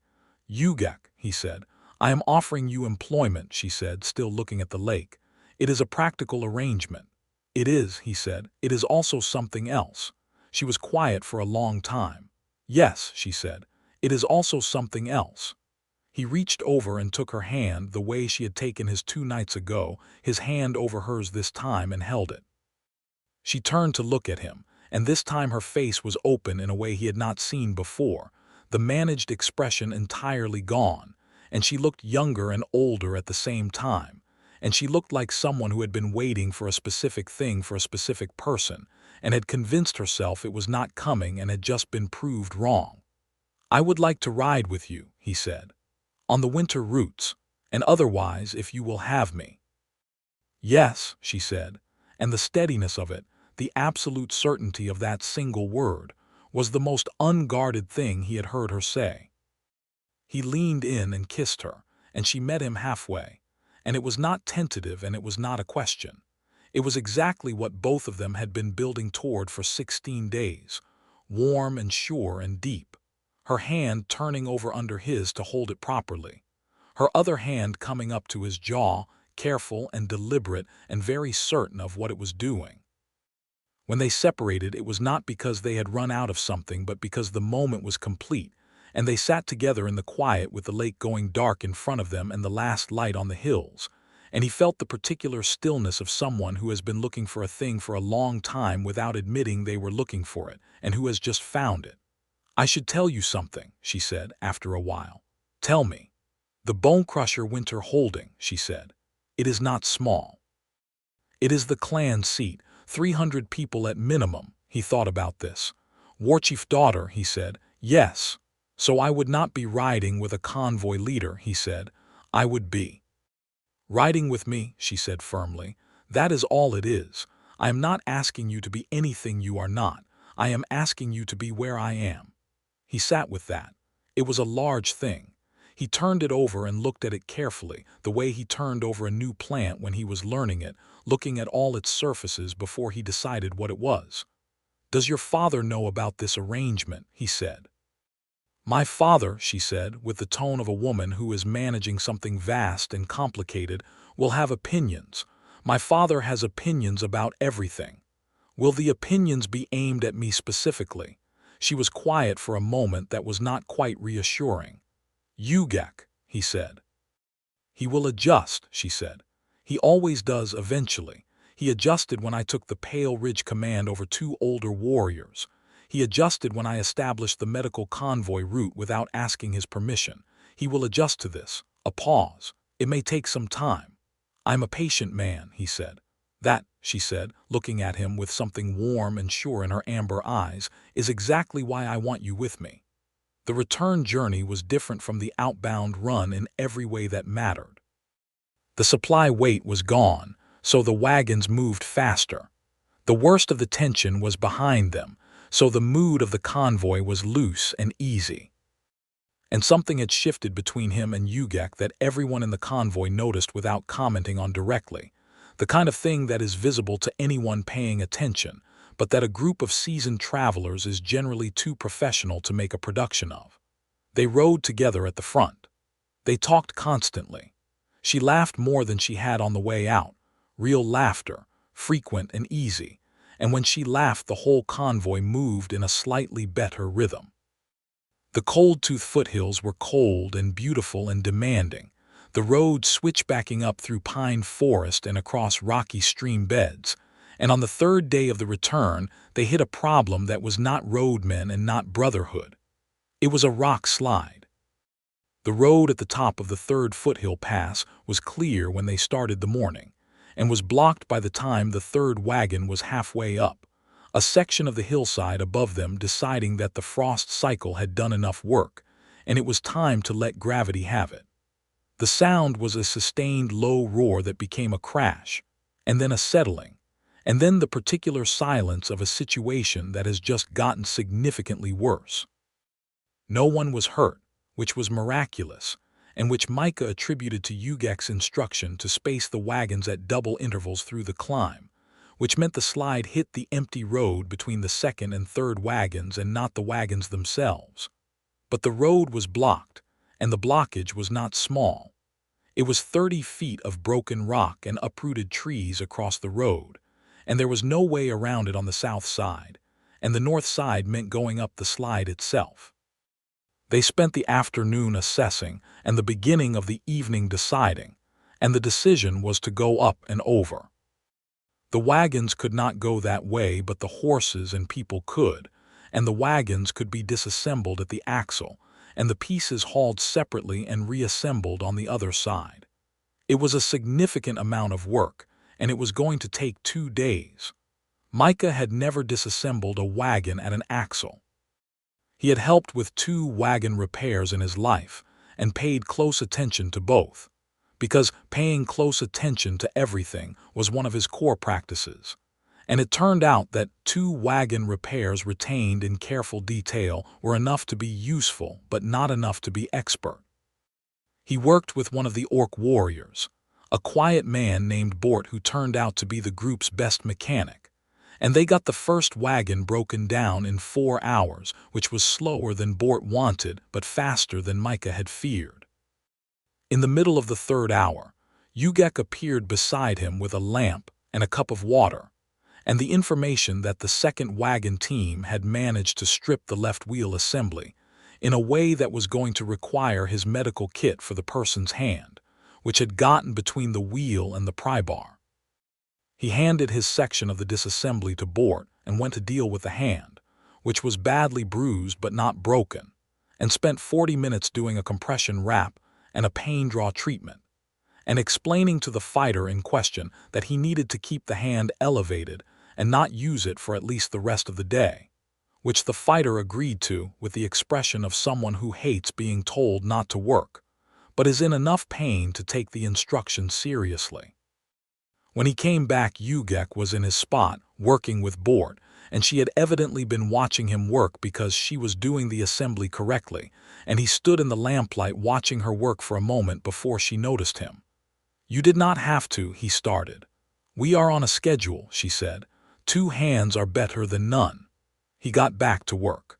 "Ugak," he said. "I am offering you employment," she said, still looking at the lake. "It is a practical arrangement." "It is," he said. "It is also something else." She was quiet for a long time. "Yes," she said. "It is also something else." He reached over and took her hand the way she had taken his 2 nights ago, his hand over hers this time, and held it. She turned to look at him, and this time her face was open in a way he had not seen before, the managed expression entirely gone, and she looked younger and older at the same time, and she looked like someone who had been waiting for a specific thing for a specific person, and had convinced herself it was not coming and had just been proved wrong. "I would like to ride with you," he said, "on the winter routes, and otherwise if you will have me." "Yes," she said, and the steadiness of it, the absolute certainty of that single word, was the most unguarded thing he had heard her say. He leaned in and kissed her, and she met him halfway, and it was not tentative and it was not a question. It was exactly what both of them had been building toward for 16 days, warm and sure and deep, her hand turning over under his to hold it properly, her other hand coming up to his jaw, careful and deliberate and very certain of what it was doing. When they separated, it was not because they had run out of something, but because the moment was complete, and they sat together in the quiet with the lake going dark in front of them and the last light on the hills, and he felt the particular stillness of someone who has been looking for a thing for a long time without admitting they were looking for it, and who has just found it. "I should tell you something," she said after a while. "Tell me." "The Bonecrusher winter holding," she said. "It is not small. It is the clan seat, 300 people at minimum." He thought about this. "Warchief daughter," he said. "Yes. So I would not be riding with a convoy leader," he said. "I would be riding with me," she said firmly. "That is all it is. I am not asking you to be anything you are not. I am asking you to be where I am." He sat with that. It was a large thing. He turned it over and looked at it carefully, the way he turned over a new plant when he was learning it, looking at all its surfaces before he decided what it was. "Does your father know about this arrangement?" he said. "My father," she said, with the tone of a woman who is managing something vast and complicated, "will have opinions. My father has opinions about everything." "Will the opinions be aimed at me specifically?" She was quiet for a moment that was not quite reassuring. "Ugak," he said. "He will adjust," she said. "He always does eventually. He adjusted when I took the Pale Ridge command over 2 older warriors. He adjusted when I established the medical convoy route without asking his permission. He will adjust to this." A pause. "It may take some time." "I'm a patient man," he said. "That," she said, looking at him with something warm and sure in her amber eyes, "is exactly why I want you with me." The return journey was different from the outbound run in every way that mattered. The supply weight was gone, so the wagons moved faster. The worst of the tension was behind them, so the mood of the convoy was loose and easy. And something had shifted between him and Ugak that everyone in the convoy noticed without commenting on directly, the kind of thing that is visible to anyone paying attention, but that a group of seasoned travelers is generally too professional to make a production of. They rode together at the front. They talked constantly. She laughed more than she had on the way out, real laughter, frequent and easy, and when she laughed the whole convoy moved in a slightly better rhythm. The Cold Tooth foothills were cold and beautiful and demanding. The road switchbacking up through pine forest and across rocky stream beds, and on the third day of the return, they hit a problem that was not roadmen and not brotherhood. It was a rock slide. The road at the top of the third foothill pass was clear when they started the morning, and was blocked by the time the third wagon was halfway up, a section of the hillside above them deciding that the frost cycle had done enough work, and it was time to let gravity have it. The sound was a sustained low roar that became a crash, and then a settling, and then the particular silence of a situation that has just gotten significantly worse. No one was hurt, which was miraculous, and which Micah attributed to Ugak's instruction to space the wagons at double intervals through the climb, which meant the slide hit the empty road between the second and third wagons and not the wagons themselves. But the road was blocked, and the blockage was not small. It was 30 feet of broken rock and uprooted trees across the road, and there was no way around it on the south side, and the north side meant going up the slide itself. They spent the afternoon assessing and the beginning of the evening deciding, and the decision was to go up and over. The wagons could not go that way, but the horses and people could, and the wagons could be disassembled at the axle, and the pieces hauled separately and reassembled on the other side. It was a significant amount of work, and it was going to take 2 days. Micah had never disassembled a wagon at an axle. He had helped with 2 wagon repairs in his life, and paid close attention to both, because paying close attention to everything was one of his core practices. And it turned out that 2 wagon repairs retained in careful detail were enough to be useful but not enough to be expert. He worked with one of the orc warriors, a quiet man named Bort who turned out to be the group's best mechanic, and they got the first wagon broken down in 4 hours, which was slower than Bort wanted but faster than Micah had feared. In the middle of the 3rd hour, Ugak appeared beside him with a lamp and a cup of water, and the information that the second wagon team had managed to strip the left wheel assembly in a way that was going to require his medical kit for the person's hand, which had gotten between the wheel and the pry bar. He handed his section of the disassembly to Bort and went to deal with the hand, which was badly bruised but not broken, and spent 40 minutes doing a compression wrap and a pain draw treatment, and explaining to the fighter in question that he needed to keep the hand elevated and not use it for at least the rest of the day, which the fighter agreed to with the expression of someone who hates being told not to work, but is in enough pain to take the instructions seriously. When he came back, Ugak was in his spot, working with Bort, and she had evidently been watching him work because she was doing the assembly correctly, and he stood in the lamplight watching her work for a moment before she noticed him. "You did not have to," he started. "We are on a schedule," she said. "2 hands are better than none." He got back to work.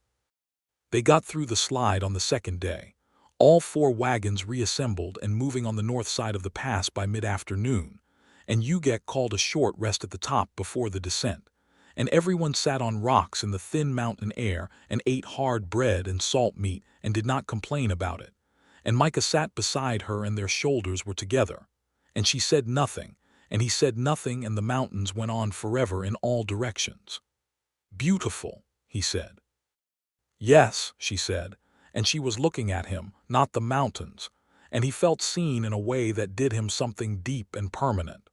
They got through the slide on the 2nd day, all 4 wagons reassembled and moving on the north side of the pass by mid-afternoon, and Ugak called a short rest at the top before the descent, and everyone sat on rocks in the thin mountain air and ate hard bread and salt meat and did not complain about it, and Micah sat beside her and their shoulders were together, and she said nothing, and he said nothing, and the mountains went on forever in all directions. "Beautiful," he said. "Yes," she said, and she was looking at him, not the mountains, and he felt seen in a way that did him something deep and permanent.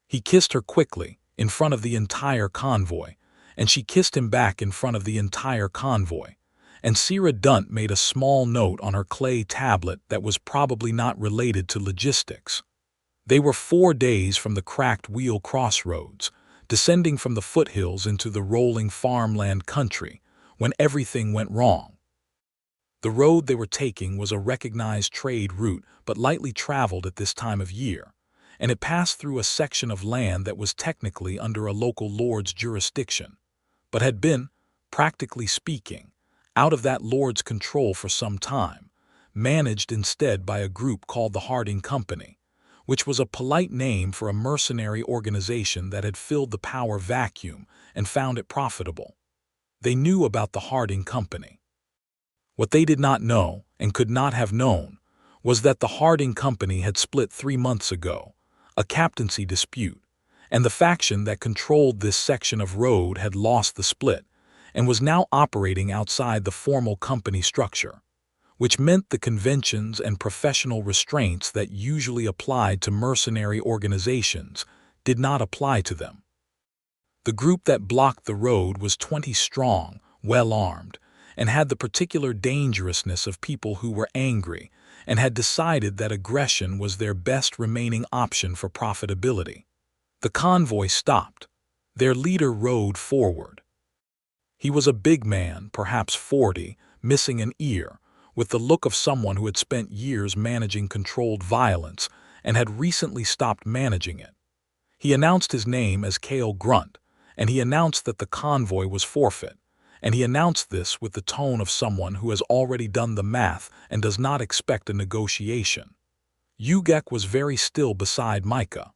He kissed her quickly, in front of the entire convoy, and she kissed him back in front of the entire convoy, and Sira Dunt made a small note on her clay tablet that was probably not related to logistics. They were 4 days from the cracked wheel crossroads, descending from the foothills into the rolling farmland country, when everything went wrong. The road they were taking was a recognized trade route but lightly traveled at this time of year, and it passed through a section of land that was technically under a local lord's jurisdiction, but had been, practically speaking, out of that lord's control for some time, managed instead by a group called the Harding Company, which was a polite name for a mercenary organization that had filled the power vacuum and found it profitable. They knew about the Harding Company. What they did not know, and could not have known, was that the Harding Company had split 3 months ago, a captaincy dispute, and the faction that controlled this section of road had lost the split and was now operating outside the formal company structure, which meant the conventions and professional restraints that usually applied to mercenary organizations did not apply to them. The group that blocked the road was 20 strong, well-armed, and had the particular dangerousness of people who were angry and had decided that aggression was their best remaining option for profitability. The convoy stopped. Their leader rode forward. He was a big man, perhaps 40, missing an ear, with the look of someone who had spent years managing controlled violence and had recently stopped managing it. He announced his name as Cale Grunt, and he announced that the convoy was forfeit, and he announced this with the tone of someone who has already done the math and does not expect a negotiation. Ugak was very still beside Micah.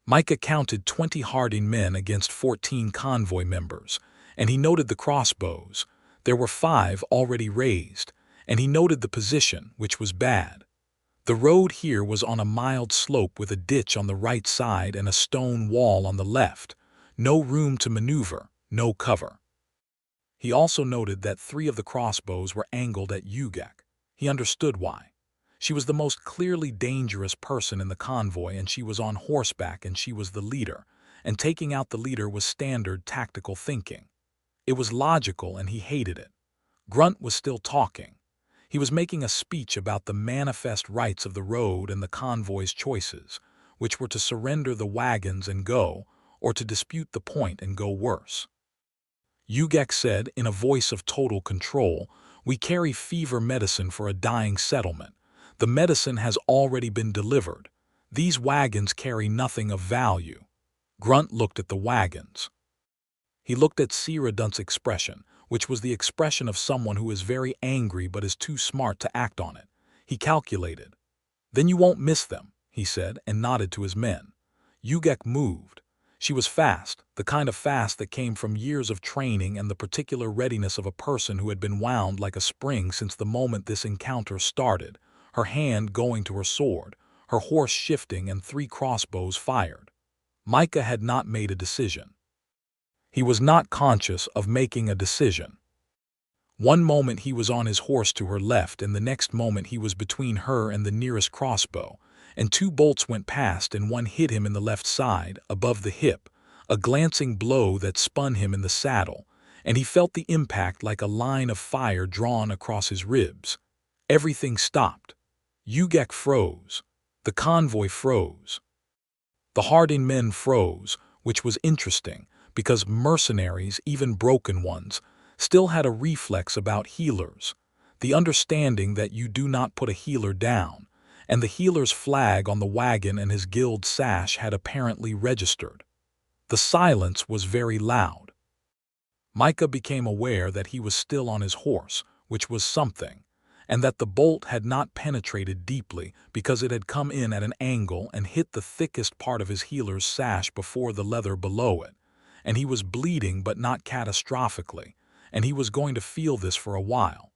Micah counted 20 Harding men against 14 convoy members, and he noted the crossbows. There were 5 already raised, and he noted the position, which was bad. The road here was on a mild slope with a ditch on the right side and a stone wall on the left. No room to maneuver, no cover. He also noted that 3 of the crossbows were angled at Ugak. He understood why. She was the most clearly dangerous person in the convoy, and she was on horseback, and she was the leader, and taking out the leader was standard tactical thinking. It was logical, and he hated it. Grunt was still talking. He was making a speech about the manifest rights of the road and the convoy's choices, which were to surrender the wagons and go, or to dispute the point and go worse. Ugak said, in a voice of total control, "We carry fever medicine for a dying settlement. The medicine has already been delivered. These wagons carry nothing of value." Grunt looked at the wagons. He looked at Siradunt's expression, which was the expression of someone who is very angry but is too smart to act on it. He calculated. "Then you won't miss them," he said, and nodded to his men. Ugak moved. She was fast, the kind of fast that came from years of training and the particular readiness of a person who had been wound like a spring since the moment this encounter started, her hand going to her sword, her horse shifting, and 3 crossbows fired. Micah had not made a decision. He was not conscious of making a decision. One moment he was on his horse to her left, and the next moment he was between her and the nearest crossbow, and 2 bolts went past and one hit him in the left side, above the hip, a glancing blow that spun him in the saddle, and he felt the impact like a line of fire drawn across his ribs. Everything stopped. Ugak froze. The convoy froze. The Harding men froze, which was interesting, because mercenaries, even broken ones, still had a reflex about healers, the understanding that you do not put a healer down, and the healer's flag on the wagon and his guild sash had apparently registered. The silence was very loud. Micah became aware that he was still on his horse, which was something, and that the bolt had not penetrated deeply because it had come in at an angle and hit the thickest part of his healer's sash before the leather below it, and he was bleeding but not catastrophically, and he was going to feel this for a while.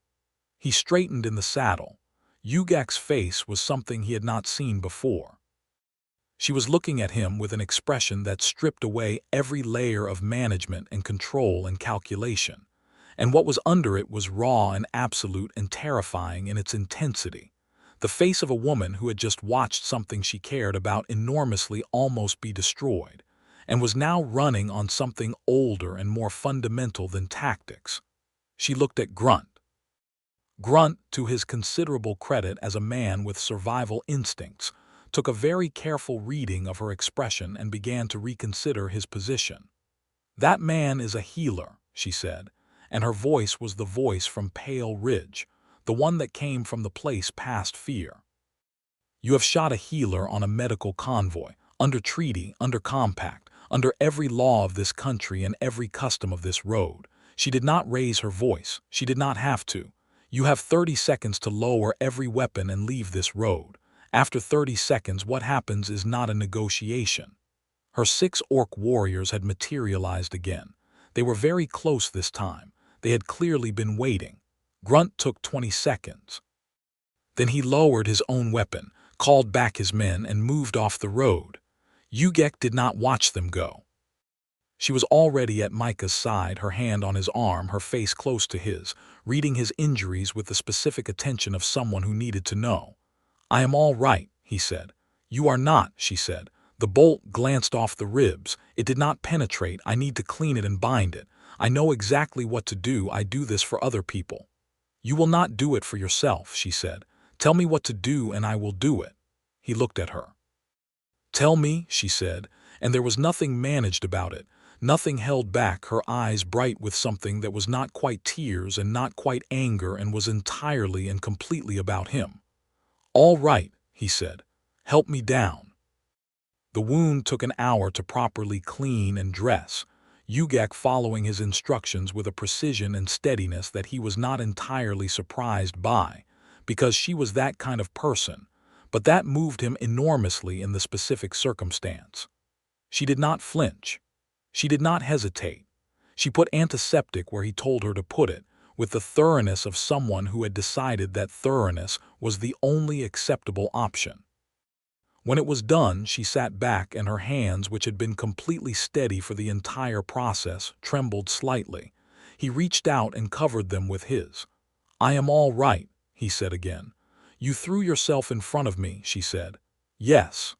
He straightened in the saddle. Ugak's face was something he had not seen before. She was looking at him with an expression that stripped away every layer of management and control and calculation, and what was under it was raw and absolute and terrifying in its intensity. The face of a woman who had just watched something she cared about enormously almost be destroyed, and was now running on something older and more fundamental than tactics. She looked at Grunt. Grunt, to his considerable credit as a man with survival instincts, took a very careful reading of her expression and began to reconsider his position. "That man is a healer," she said, and her voice was the voice from Pale Ridge, the one that came from the place past fear. "You have shot a healer on a medical convoy, under treaty, under compact, under every law of this country and every custom of this road." She did not raise her voice. She did not have to. "You have 30 seconds to lower every weapon and leave this road. After 30 seconds, what happens is not a negotiation." Her 6 orc warriors had materialized again. They were very close this time. They had clearly been waiting. Grunt took 20 seconds. Then he lowered his own weapon, called back his men, and moved off the road. Ugak did not watch them go. She was already at Micah's side, her hand on his arm, her face close to his, reading his injuries with the specific attention of someone who needed to know. "I am all right," he said. "You are not," she said. "The bolt glanced off the ribs. It did not penetrate. I need to clean it and bind it. I know exactly what to do. I do this for other people." "You will not do it for yourself," she said. "Tell me what to do and I will do it." He looked at her. "Tell me," she said, and there was nothing managed about it, nothing held back, her eyes bright with something that was not quite tears and not quite anger and was entirely and completely about him. "All right," he said. "Help me down." The wound took an hour to properly clean and dress, Ugak following his instructions with a precision and steadiness that he was not entirely surprised by, because she was that kind of person, but that moved him enormously in the specific circumstance. She did not flinch. She did not hesitate. She put antiseptic where he told her to put it, with the thoroughness of someone who had decided that thoroughness was the only acceptable option. When it was done, she sat back and her hands, which had been completely steady for the entire process, trembled slightly. He reached out and covered them with his. "I am all right," he said again. "You threw yourself in front of me," she said. "Yes."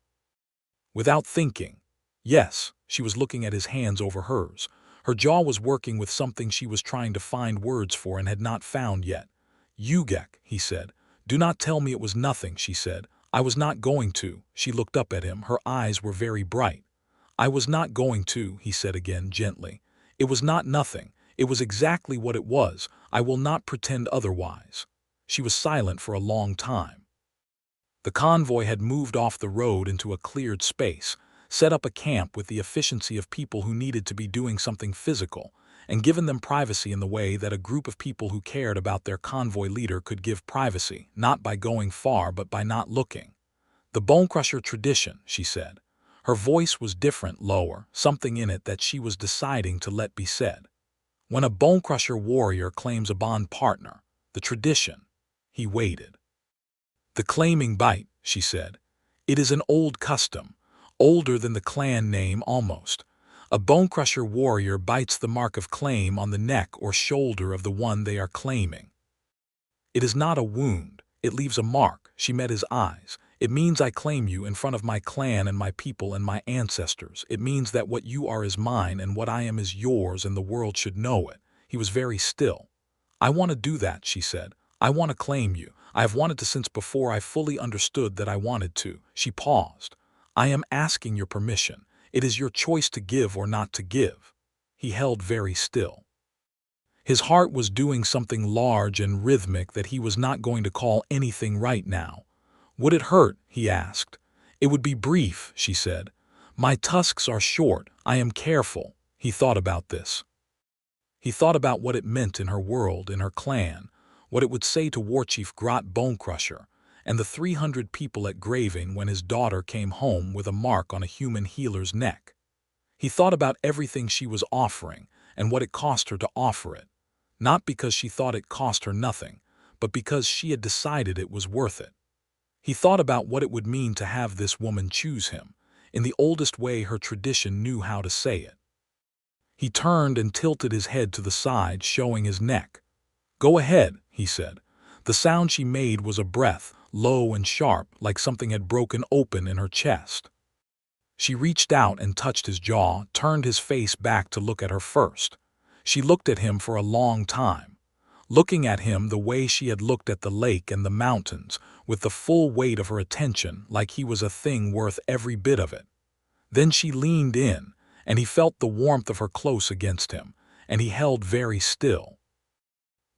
Without thinking. Yes, she was looking at his hands over hers. Her jaw was working with something she was trying to find words for and had not found yet. "Ugak," he said. "Do not tell me it was nothing," she said. "I was not going to." She looked up at him. Her eyes were very bright. "I was not going to," he said again, gently. "It was not nothing. It was exactly what it was. I will not pretend otherwise." She was silent for a long time. The convoy had moved off the road into a cleared space, set up a camp with the efficiency of people who needed to be doing something physical, and given them privacy in the way that a group of people who cared about their convoy leader could give privacy, not by going far but by not looking. "The Bonecrusher tradition," she said. Her voice was different, lower, something in it that she was deciding to let be said. "When a Bonecrusher warrior claims a bond partner, the tradition." He waited. "The claiming bite," she said. "It is an old custom, older than the clan name almost. A Bonecrusher warrior bites the mark of claim on the neck or shoulder of the one they are claiming. It is not a wound, it leaves a mark." She met his eyes. "It means I claim you in front of my clan and my people and my ancestors. It means that what you are is mine and what I am is yours and the world should know it." He was very still. "I want to do that," she said. "I want to claim you. I have wanted to since before I fully understood that I wanted to." She paused. "I am asking your permission. It is your choice to give or not to give." He held very still. His heart was doing something large and rhythmic that he was not going to call anything right now. "Would it hurt?" he asked. "It would be brief," she said. "My tusks are short. I am careful." He thought about this. He thought about what it meant in her world, in her clan, what it would say to warchief Ugak Bonecrusher, and the 300 people at Graving when his daughter came home with a mark on a human healer's neck. He thought about everything she was offering and what it cost her to offer it, not because she thought it cost her nothing, but because she had decided it was worth it. He thought about what it would mean to have this woman choose him, in the oldest way her tradition knew how to say it. He turned and tilted his head to the side, showing his neck. "Go ahead," he said. The sound she made was a breath, low and sharp, like something had broken open in her chest. She reached out and touched his jaw, turned his face back to look at her first. She looked at him for a long time, looking at him the way she had looked at the lake and the mountains, with the full weight of her attention, like he was a thing worth every bit of it. Then she leaned in, and he felt the warmth of her close against him, and he held very still.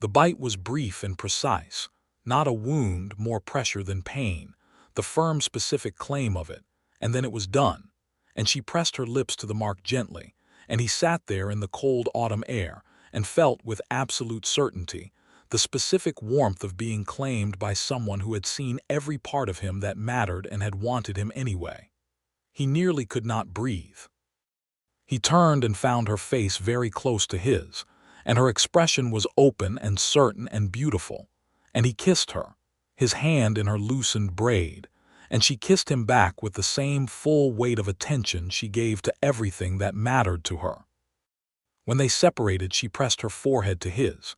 The bite was brief and precise, not a wound, more pressure than pain, the firm specific claim of it, and then it was done, and she pressed her lips to the mark gently, and he sat there in the cold autumn air and felt with absolute certainty the specific warmth of being claimed by someone who had seen every part of him that mattered and had wanted him anyway. He nearly could not breathe. He turned and found her face very close to his, and her expression was open and certain and beautiful, and he kissed her. his hand in her loosened braid, and she kissed him back with the same full weight of attention she gave to everything that mattered to her. When they separated, she pressed her forehead to his.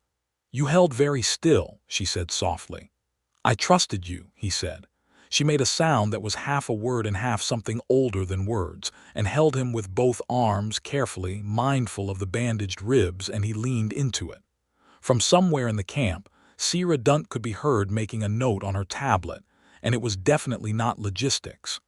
"You held very still," she said softly. "I trusted you," he said. She made a sound that was half a word and half something older than words, and held him with both arms carefully, mindful of the bandaged ribs, and he leaned into it. From somewhere in the camp, Sierra Dunt could be heard making a note on her tablet, and it was definitely not logistics.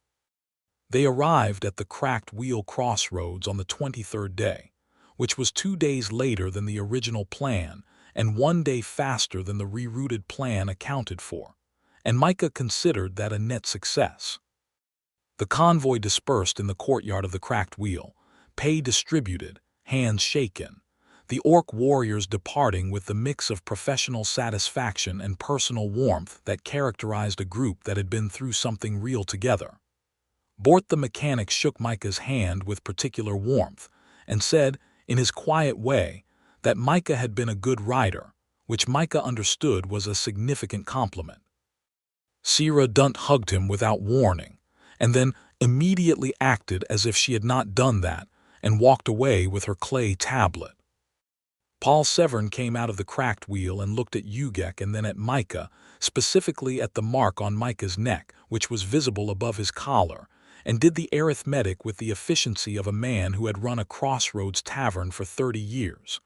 They arrived at the cracked wheel crossroads on the 23rd day, which was 2 days later than the original plan and 1 day faster than the rerouted plan accounted for, and Micah considered that a net success. The convoy dispersed in the courtyard of the cracked wheel, pay distributed, hands shaken, the orc warriors departing with the mix of professional satisfaction and personal warmth that characterized a group that had been through something real together. Bort the mechanic shook Micah's hand with particular warmth and said, in his quiet way, that Micah had been a good rider, which Micah understood was a significant compliment. Sierra Dunt hugged him without warning, and then immediately acted as if she had not done that and walked away with her clay tablet. Paul Severn came out of the cracked wheel and looked at Ugak and then at Micah, specifically at the mark on Micah's neck, which was visible above his collar, and did the arithmetic with the efficiency of a man who had run a crossroads tavern for 30 years.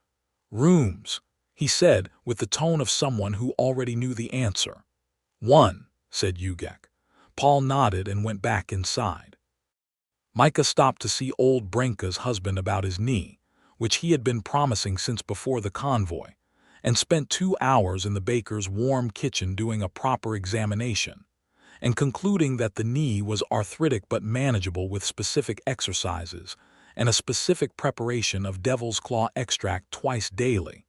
"Rooms," he said with the tone of someone who already knew the answer. "1," said Ugak. Paul nodded and went back inside. Micah stopped to see old Brenka's husband about his knee, which he had been promising since before the convoy, and spent 2 hours in the baker's warm kitchen doing a proper examination, and concluding that the knee was arthritic but manageable with specific exercises and a specific preparation of devil's claw extract twice daily,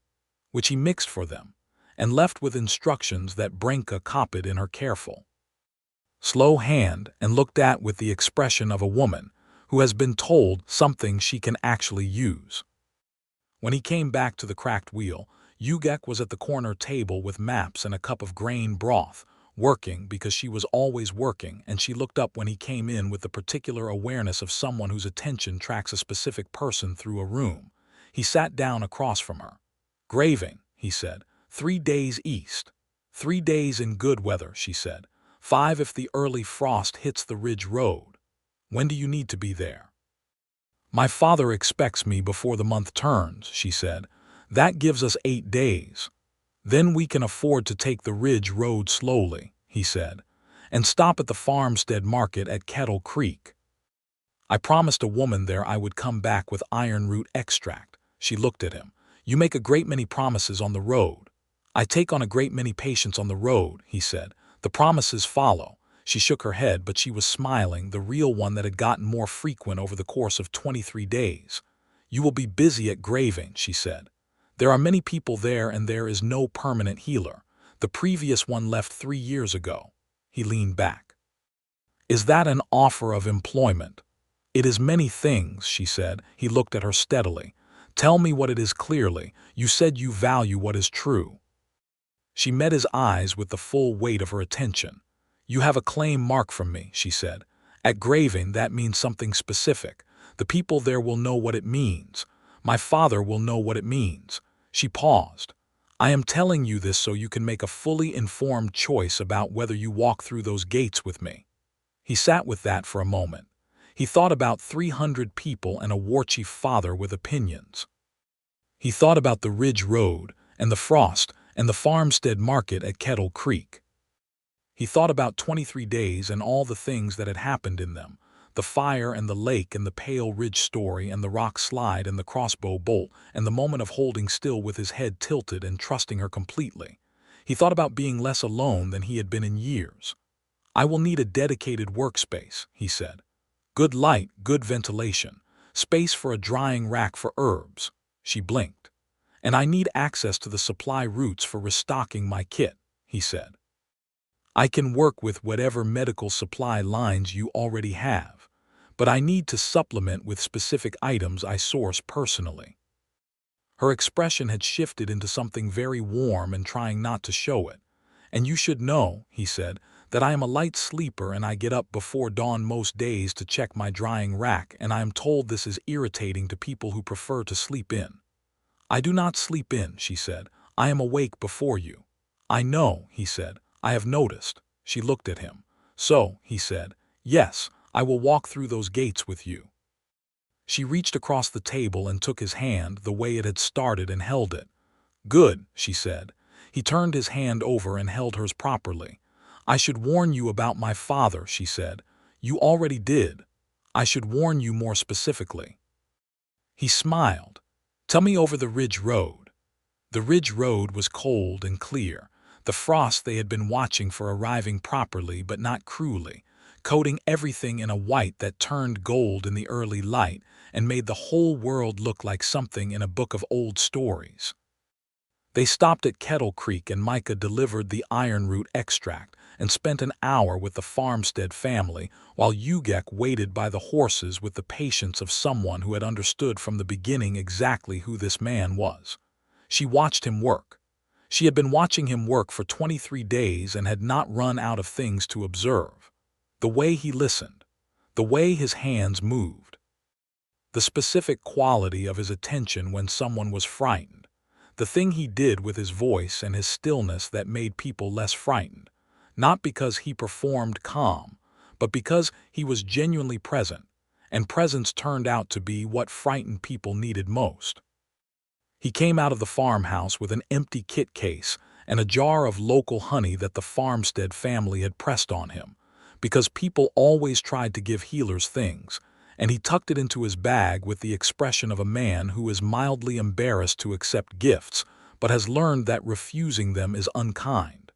which he mixed for them, and left with instructions that Brenka copied in her careful, slow hand and looked at with the expression of a woman who has been told something she can actually use. When he came back to the cracked wheel, Ugak was at the corner table with maps and a cup of grain broth, working because she was always working, and she looked up when he came in with the particular awareness of someone whose attention tracks a specific person through a room. He sat down across from her. "Graving," he said. 3 days east. 3 days in good weather, she said. 5 if the early frost hits the ridge road. When do you need to be there? "My father expects me before the month turns," she said. "That gives us 8 days. Then we can afford to take the ridge road slowly," he said, "and stop at the farmstead market at Kettle Creek. I promised a woman there I would come back with iron root extract." She looked at him. "You make a great many promises on the road." "I take on a great many patients on the road," he said. "The promises follow." She shook her head, but she was smiling, the real one that had gotten more frequent over the course of 23 days. "You will be busy at Graving," she said. "There are many people there and there is no permanent healer. The previous one left 3 years ago." He leaned back. "Is that an offer of employment?" "It is many things," she said. He looked at her steadily. "Tell me what it is clearly. You said you value what is true." She met his eyes with the full weight of her attention. "You have a claim mark from me," she said. "At Graving, that means something specific. The people there will know what it means. My father will know what it means." She paused. "I am telling you this so you can make a fully informed choice about whether you walk through those gates with me." He sat with that for a moment. He thought about 300 people and a warchief father with opinions. He thought about the Ridge Road and the frost and the farmstead market at Kettle Creek. He thought about 23 days and all the things that had happened in them, the fire and the lake and the Pale Ridge story and the rock slide and the crossbow bolt and the moment of holding still with his head tilted and trusting her completely. He thought about being less alone than he had been in years. "I will need a dedicated workspace," he said. "Good light, good ventilation, space for a drying rack for herbs." She blinked. "And I need access to the supply routes for restocking my kit," he said. "I can work with whatever medical supply lines you already have, but I need to supplement with specific items I source personally." Her expression had shifted into something very warm and trying not to show it, "And you should know," he said, "that I am a light sleeper and I get up before dawn most days to check my drying rack, and I am told this is irritating to people who prefer to sleep in." "I do not sleep in," she said. "I am awake before you." "I know," he said. "I have noticed." She looked at him. "So," he said, "yes, I will walk through those gates with you." She reached across the table and took his hand the way it had started and held it. "Good," she said. He turned his hand over and held hers properly. "I should warn you about my father," she said. "You already did. I should warn you more specifically." He smiled. "Tell me over the ridge road." The ridge road was cold and clear, the frost they had been watching for arriving properly but not cruelly, coating everything in a white that turned gold in the early light and made the whole world look like something in a book of old stories. They stopped at Kettle Creek and Micah delivered the ironroot extract and spent an hour with the farmstead family while Ugak waited by the horses with the patience of someone who had understood from the beginning exactly who this man was. She watched him work. She had been watching him work for 23 days and had not run out of things to observe. The way he listened, the way his hands moved, the specific quality of his attention when someone was frightened, the thing he did with his voice and his stillness that made people less frightened, not because he performed calm, but because he was genuinely present, and presence turned out to be what frightened people needed most. He came out of the farmhouse with an empty kit case and a jar of local honey that the farmstead family had pressed on him, because people always tried to give healers things, and he tucked it into his bag with the expression of a man who is mildly embarrassed to accept gifts, but has learned that refusing them is unkind.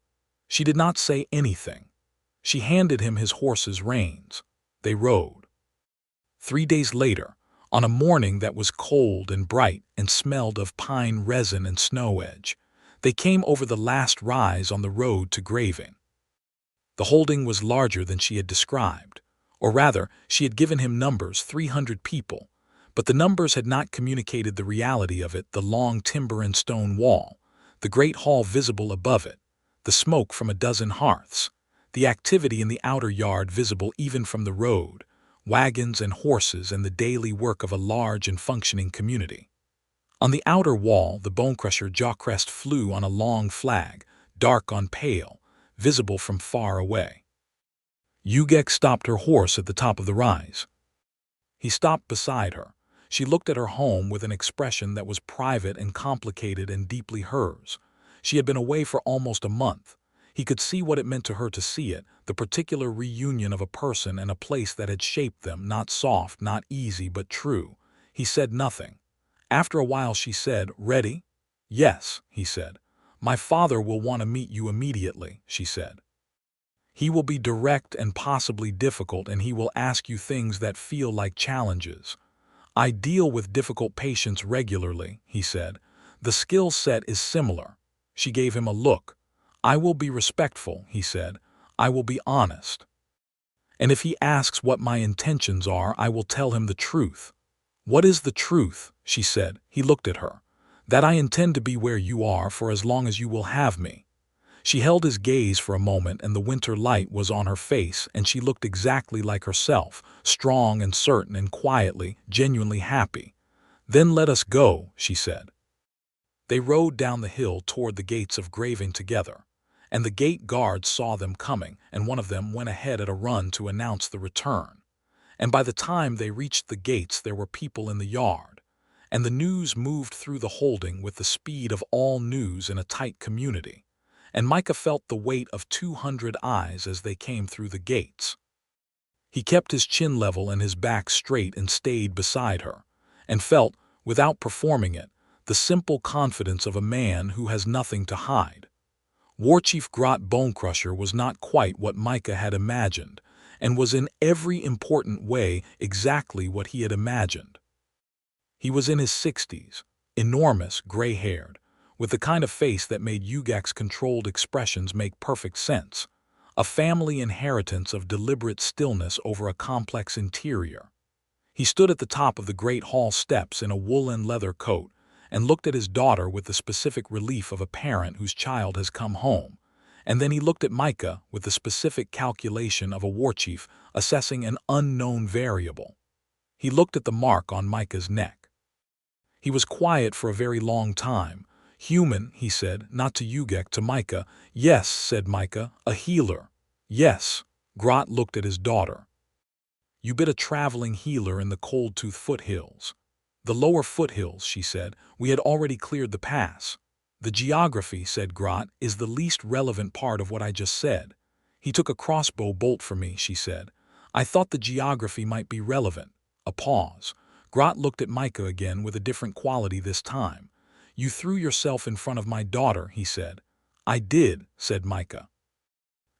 She did not say anything. She handed him his horse's reins. They rode. 3 days later, on a morning that was cold and bright and smelled of pine resin and snow edge, they came over the last rise on the road to Graving. The holding was larger than she had described, or rather, she had given him numbers, 300 people, but the numbers had not communicated the reality of it, the long timber and stone wall, the great hall visible above it, the smoke from a dozen hearths, the activity in the outer yard visible even from the road, wagons and horses and the daily work of a large and functioning community. On the outer wall, the Bonecrusher jawcrest flew on a long flag, dark on pale, visible from far away. Ugak stopped her horse at the top of the rise. He stopped beside her. She looked at her home with an expression that was private and complicated and deeply hers. She had been away for almost a month. He could see what it meant to her to see it, the particular reunion of a person and a place that had shaped them, not soft, not easy, but true. He said nothing. After a while she said, "Ready?" "Yes," he said. "My father will want to meet you immediately," she said. "He will be direct and possibly difficult, and he will ask you things that feel like challenges." "I deal with difficult patients regularly," he said. "The skill set is similar." She gave him a look. "I will be respectful," he said. "I will be honest. And if he asks what my intentions are, I will tell him the truth." "What is the truth?" she said. He looked at her. "That I intend to be where you are for as long as you will have me." She held his gaze for a moment, and the winter light was on her face, and she looked exactly like herself, strong and certain and quietly, genuinely happy. "Then let us go," she said. They rode down the hill toward the gates of Graving together, and the gate guards saw them coming, and one of them went ahead at a run to announce the return. And by the time they reached the gates there were people in the yard, and the news moved through the holding with the speed of all news in a tight community, and Micah felt the weight of 200 eyes as they came through the gates. He kept his chin level and his back straight and stayed beside her, and felt, without performing it, the simple confidence of a man who has nothing to hide. Warchief Ugak Bonecrusher was not quite what Micah had imagined, and was in every important way exactly what he had imagined. He was in his 60s, enormous, gray-haired, with the kind of face that made Ugak's controlled expressions make perfect sense, a family inheritance of deliberate stillness over a complex interior. He stood at the top of the great hall steps in a woolen leather coat, and looked at his daughter with the specific relief of a parent whose child has come home, And then he looked at Micah with the specific calculation of a warchief assessing an unknown variable. He looked at the mark on Micah's neck. He was quiet for a very long time. "Human," he said, not to Ugak, to Micah. "Yes," said Micah, "a healer." "Yes." Grot looked at his daughter. "You been a traveling healer in the Cold-Tooth foothills." "The lower foothills," she said. "We had already cleared the pass." "The geography," said Grot, "is the least relevant part of what I just said." "He took a crossbow bolt for me," she said. "I thought the geography might be relevant." A pause. Grot looked at Micah again with a different quality this time. "You threw yourself in front of my daughter," he said. "I did," said Micah.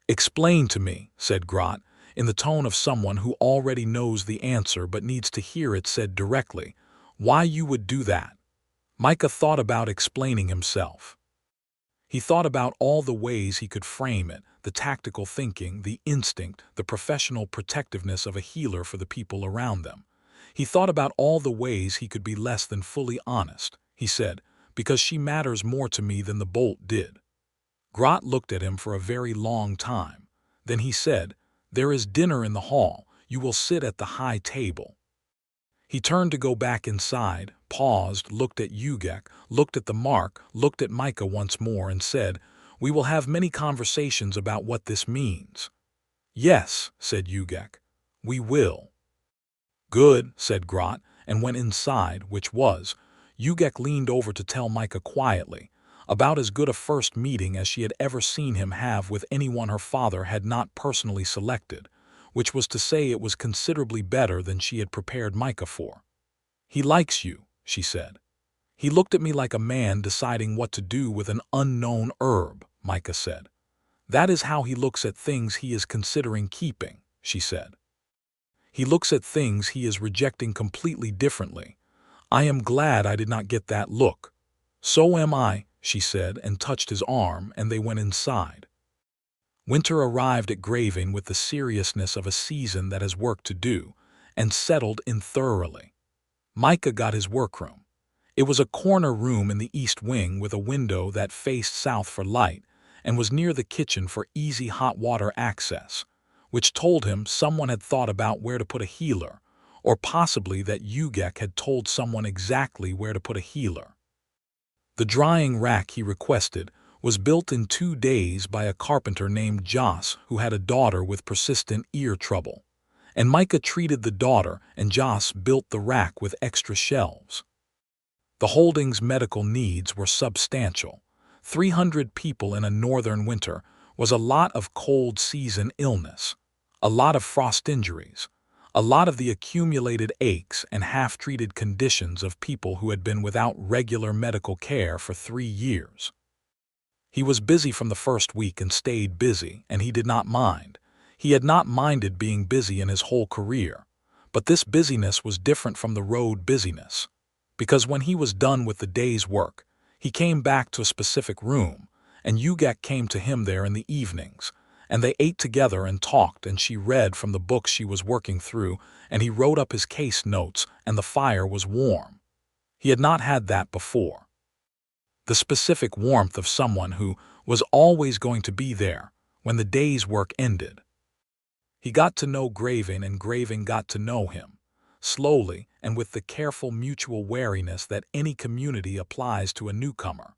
"Explain to me," said Grot, in the tone of someone who already knows the answer but needs to hear it said directly, "why you would do that." Micah thought about explaining himself. He thought about all the ways he could frame it, the tactical thinking, the instinct, the professional protectiveness of a healer for the people around them. He thought about all the ways he could be less than fully honest. He said, "Because she matters more to me than the bolt did." Grot looked at him for a very long time. Then he said, "There is dinner in the hall. You will sit at the high table." He turned to go back inside, paused, looked at Ugak, looked at the mark, looked at Micah once more, and said, "We will have many conversations about what this means." "Yes," said Ugak, "we will." "Good," said Grot, and went inside, which was, Ugak leaned over to tell Micah quietly, about as good a first meeting as she had ever seen him have with anyone her father had not personally selected, which was to say it was considerably better than she had prepared Micah for. "He likes you," she said. "He looked at me like a man deciding what to do with an unknown herb," Micah said. "That is how he looks at things he is considering keeping," she said. "He looks at things he is rejecting completely differently. I am glad I did not get that look." "So am I," she said, and touched his arm, and they went inside. Winter arrived at Graven with the seriousness of a season that has work to do, and settled in thoroughly. Micah got his workroom. It was a corner room in the east wing with a window that faced south for light, and was near the kitchen for easy hot water access, which told him someone had thought about where to put a healer, or possibly that Ugak had told someone exactly where to put a healer. The drying rack he requested was built in 2 days by a carpenter named Joss, who had a daughter with persistent ear trouble. And Micah treated the daughter, and Joss built the rack with extra shelves. The holding's medical needs were substantial. 300 people in a northern winter was a lot of cold season illness, a lot of frost injuries, a lot of the accumulated aches and half-treated conditions of people who had been without regular medical care for 3 years. He was busy from the first week and stayed busy, and he did not mind. He had not minded being busy in his whole career, but this busyness was different from the road busyness, because when he was done with the day's work, he came back to a specific room, and Ugak came to him there in the evenings, and they ate together and talked, and she read from the books she was working through, and he wrote up his case notes, and the fire was warm. He had not had that before. The specific warmth of someone who was always going to be there when the day's work ended. He got to know Graven, and Graven got to know him, slowly and with the careful mutual wariness that any community applies to a newcomer.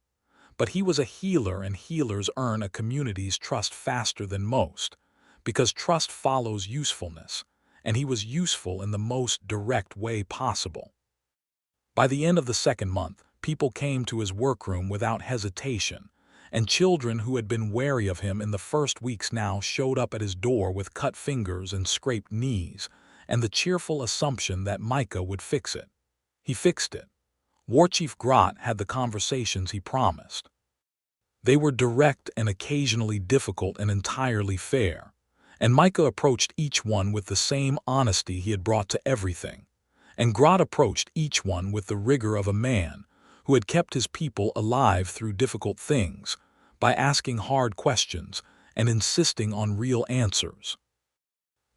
But he was a healer, and healers earn a community's trust faster than most, because trust follows usefulness, and he was useful in the most direct way possible. By the end of the second month, people came to his workroom without hesitation, and children who had been wary of him in the first weeks now showed up at his door with cut fingers and scraped knees, and the cheerful assumption that Micah would fix it. He fixed it. Warchief Grot had the conversations he promised. They were direct and occasionally difficult and entirely fair, and Micah approached each one with the same honesty he had brought to everything, and Grot approached each one with the rigor of a man who had kept his people alive through difficult things by asking hard questions and insisting on real answers.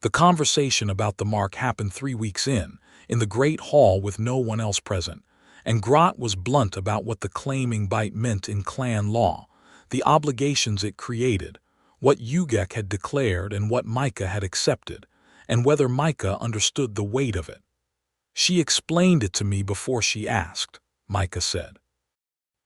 The conversation about the mark happened 3 weeks in the great hall with no one else present, and Grot was blunt about what the claiming bite meant in clan law, the obligations it created, what Ugak had declared and what Micah had accepted, and whether Micah understood the weight of it. "She explained it to me before she asked," Micah said.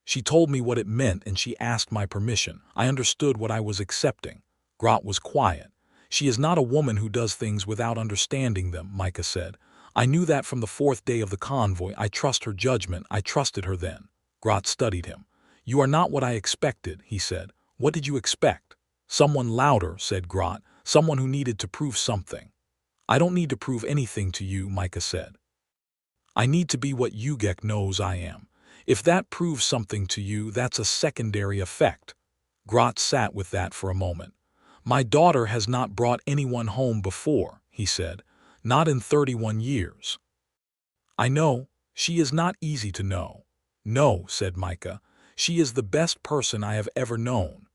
"She told me what it meant and she asked my permission. I understood what I was accepting." Grot was quiet. "She is not a woman who does things without understanding them," Micah said. "I knew that from the 4th day of the convoy. I trust her judgment. I trusted her then." Grot studied him. "You are not what I expected," he said. "What did you expect?" "Someone louder," said Grot. "Someone who needed to prove something." "I don't need to prove anything to you," Micah said. "I need to be what Ugak knows I am. If that proves something to you, that's a secondary effect." Grot sat with that for a moment. "My daughter has not brought anyone home before," he said. "Not in 31 years. "I know. She is not easy to know." "No," said Micah. "She is the best person I have ever known."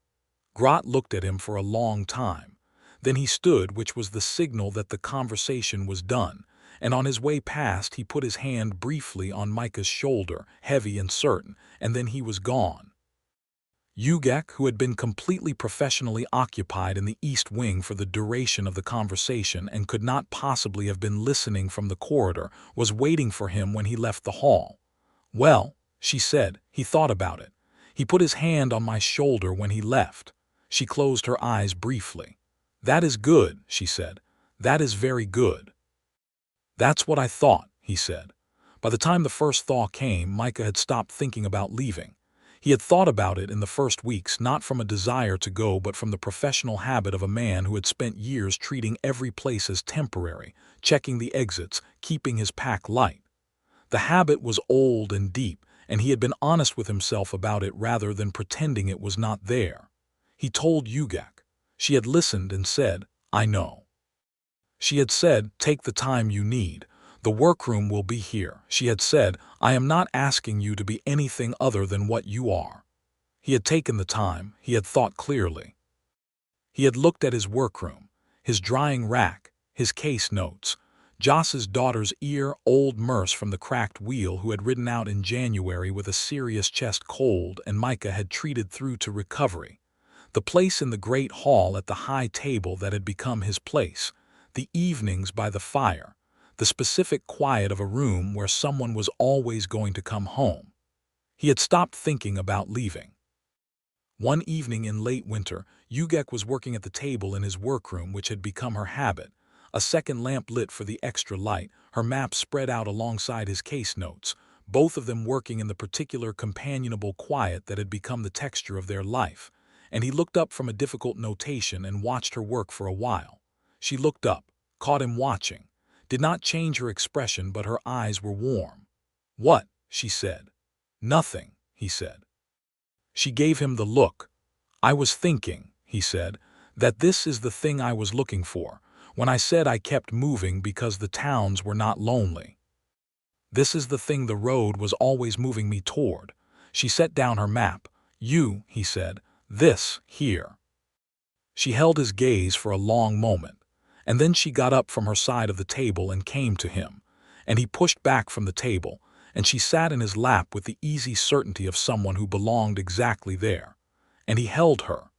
Grot looked at him for a long time. Then he stood, which was the signal that the conversation was done, and on his way past he put his hand briefly on Micah's shoulder, heavy and certain, and then he was gone. Ugak, who had been completely professionally occupied in the east wing for the duration of the conversation and could not possibly have been listening from the corridor, was waiting for him when he left the hall. "Well," she said, "he thought about it. He put his hand on my shoulder when he left." She closed her eyes briefly. "That is good," she said. "That is very good." "That's what I thought," he said. By the time the first thaw came, Micah had stopped thinking about leaving. He had thought about it in the first weeks, not from a desire to go but from the professional habit of a man who had spent years treating every place as temporary, checking the exits, keeping his pack light. The habit was old and deep, and he had been honest with himself about it rather than pretending it was not there. He told Ugak. She had listened and said, "I know." She had said, "Take the time you need. The workroom will be here." She had said, "I am not asking you to be anything other than what you are." He had taken the time. He had thought clearly. He had looked at his workroom, his drying rack, his case notes, Joss's daughter's ear, old Merce from the cracked wheel who had ridden out in January with a serious chest cold and Micah had treated through to recovery. The place in the great hall at the high table that had become his place, the evenings by the fire, the specific quiet of a room where someone was always going to come home. He had stopped thinking about leaving. One evening in late winter, Ugak was working at the table in his workroom, which had become her habit. A second lamp lit for the extra light, her map spread out alongside his case notes, both of them working in the particular companionable quiet that had become the texture of their life. And he looked up from a difficult notation and watched her work for a while. She looked up, caught him watching, did not change her expression, but her eyes were warm. "What?" she said. "Nothing," he said. She gave him the look. "I was thinking," he said, "that this is the thing I was looking for, when I said I kept moving because the towns were not lonely. This is the thing the road was always moving me toward." She set down her map. "You," he said, "this, here." She held his gaze for a long moment, and then she got up from her side of the table and came to him, and he pushed back from the table, and she sat in his lap with the easy certainty of someone who belonged exactly there. And he held her,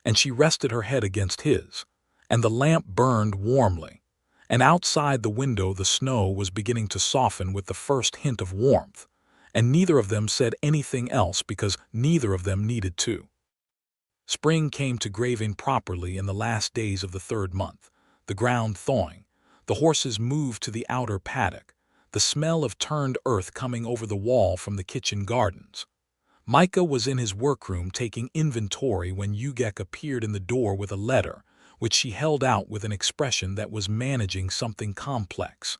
and she rested her head against his, and the lamp burned warmly, and outside the window the snow was beginning to soften with the first hint of warmth, and neither of them said anything else because neither of them needed to. Spring came to Graven properly in the last days of the 3rd month, the ground thawing, the horses moved to the outer paddock, the smell of turned earth coming over the wall from the kitchen gardens. Micah was in his workroom taking inventory when Ugak appeared in the door with a letter, which she held out with an expression that was managing something complex.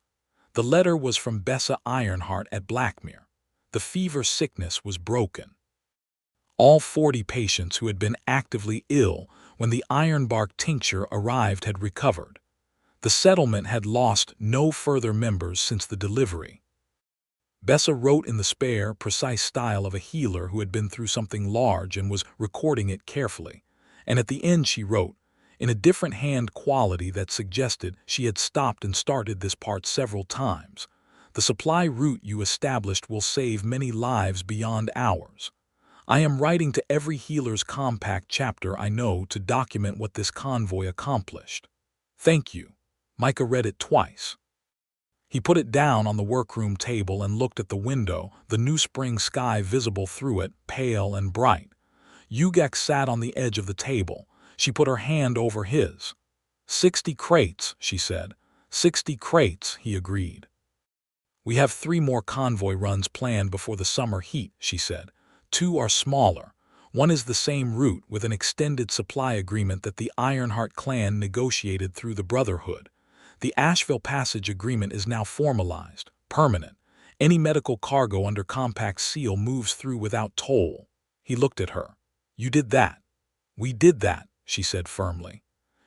The letter was from Bessa Ironheart at Blackmere. The fever sickness was broken. All 40 patients who had been actively ill when the ironbark tincture arrived had recovered. The settlement had lost no further members since the delivery. Bessa wrote in the spare, precise style of a healer who had been through something large and was recording it carefully, and at the end she wrote, in a different hand quality that suggested she had stopped and started this part several times, "The supply route you established will save many lives beyond ours. I am writing to every healer's compact chapter I know to document what this convoy accomplished. Thank you. Micah read it twice. He put it down on the workroom table and looked at the window, the new spring sky visible through it, pale and bright. Ugak sat on the edge of the table. She put her hand over his. 60 crates, she said. 60 crates, he agreed. We have 3 more convoy runs planned before the summer heat, she said. 2 are smaller. 1 is the same route with an extended supply agreement that the Ironheart clan negotiated through the Brotherhood. The Asheville Passage Agreement is now formalized, permanent. Any medical cargo under compact seal moves through without toll. He looked at her. You did that. We did that, she said firmly.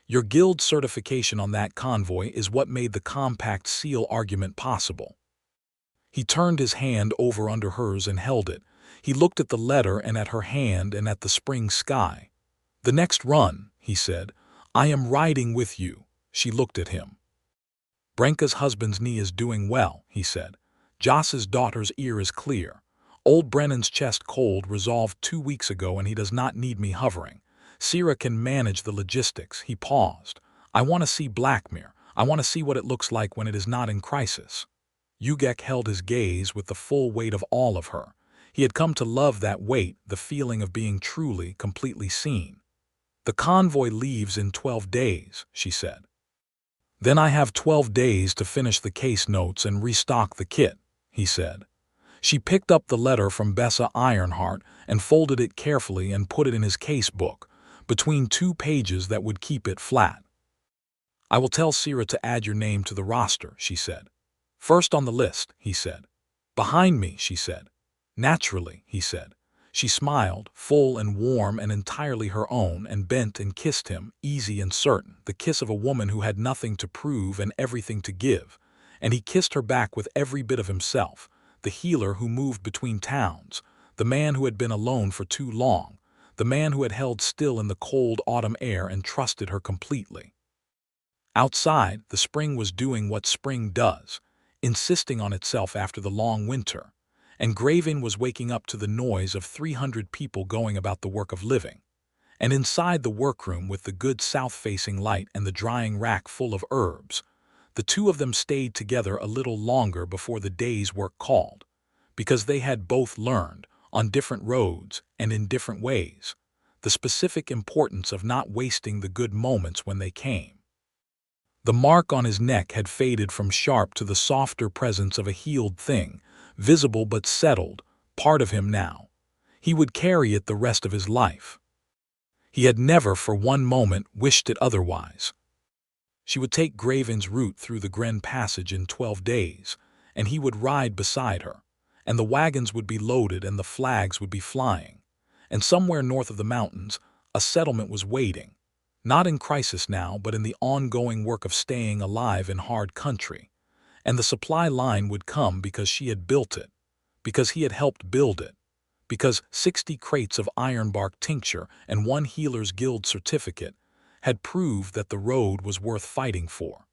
Your guild certification on that convoy is what made the compact seal argument possible. He turned his hand over under hers and held it. He looked at the letter and at her hand and at the spring sky. The next run, he said. I am riding with you. She looked at him. Brenka's husband's knee is doing well, he said. Joss's daughter's ear is clear. Old Brennan's chest cold resolved 2 weeks ago and he does not need me hovering. Sierra can manage the logistics. He paused. I want to see Blackmere. I want to see what it looks like when it is not in crisis. Ugak held his gaze with the full weight of all of her. He had come to love that weight, the feeling of being truly, completely seen. The convoy leaves in 12 days, she said. Then I have 12 days to finish the case notes and restock the kit, he said. She picked up the letter from Bessa Ironheart and folded it carefully and put it in his case book, between 2 pages that would keep it flat. I will tell Sierra to add your name to the roster, she said. First on the list, he said. Behind me, she said. Naturally, he said. She smiled, full and warm and entirely her own, and bent and kissed him, easy and certain, the kiss of a woman who had nothing to prove and everything to give. And he kissed her back with every bit of himself, the healer who moved between towns, the man who had been alone for too long, the man who had held still in the cold autumn air and trusted her completely. Outside, the spring was doing what spring does, insisting on itself after the long winter, and Graven was waking up to the noise of 300 people going about the work of living. And inside the workroom with the good south-facing light and the drying rack full of herbs, the 2 of them stayed together a little longer before the day's work called, because they had both learned, on different roads and in different ways, the specific importance of not wasting the good moments when they came. The mark on his neck had faded from sharp to the softer presence of a healed thing, visible but settled, part of him now. He would carry it the rest of his life. He had never for one moment wished it otherwise. She would take Graven's route through the Gren Passage in 12 days, and he would ride beside her, and the wagons would be loaded and the flags would be flying. And somewhere north of the mountains, a settlement was waiting. Not in crisis now, but in the ongoing work of staying alive in hard country. And the supply line would come because she had built it, because he had helped build it, because 60 crates of ironbark tincture and 1 healer's guild certificate had proved that the road was worth fighting for.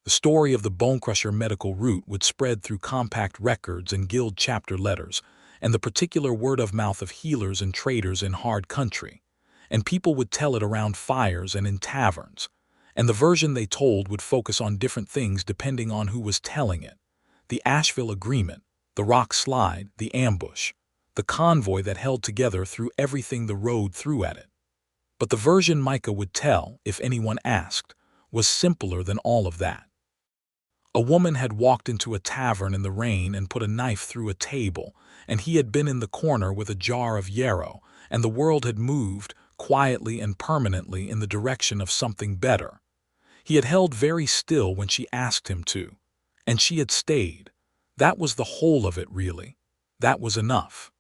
The story of the Bonecrusher medical route would spread through compact records and guild chapter letters, and the particular word of mouth of healers and traders in hard country. And people would tell it around fires and in taverns, and the version they told would focus on different things depending on who was telling it. The Asheville Agreement, the rock slide, the ambush, the convoy that held together through everything the road threw at it. But the version Micah would tell, if anyone asked, was simpler than all of that. A woman had walked into a tavern in the rain and put a knife through a table, and he had been in the corner with a jar of yarrow, and the world had moved, quietly and permanently, in the direction of something better. He had held very still when she asked him to, and she had stayed. That was the whole of it, really. That was enough.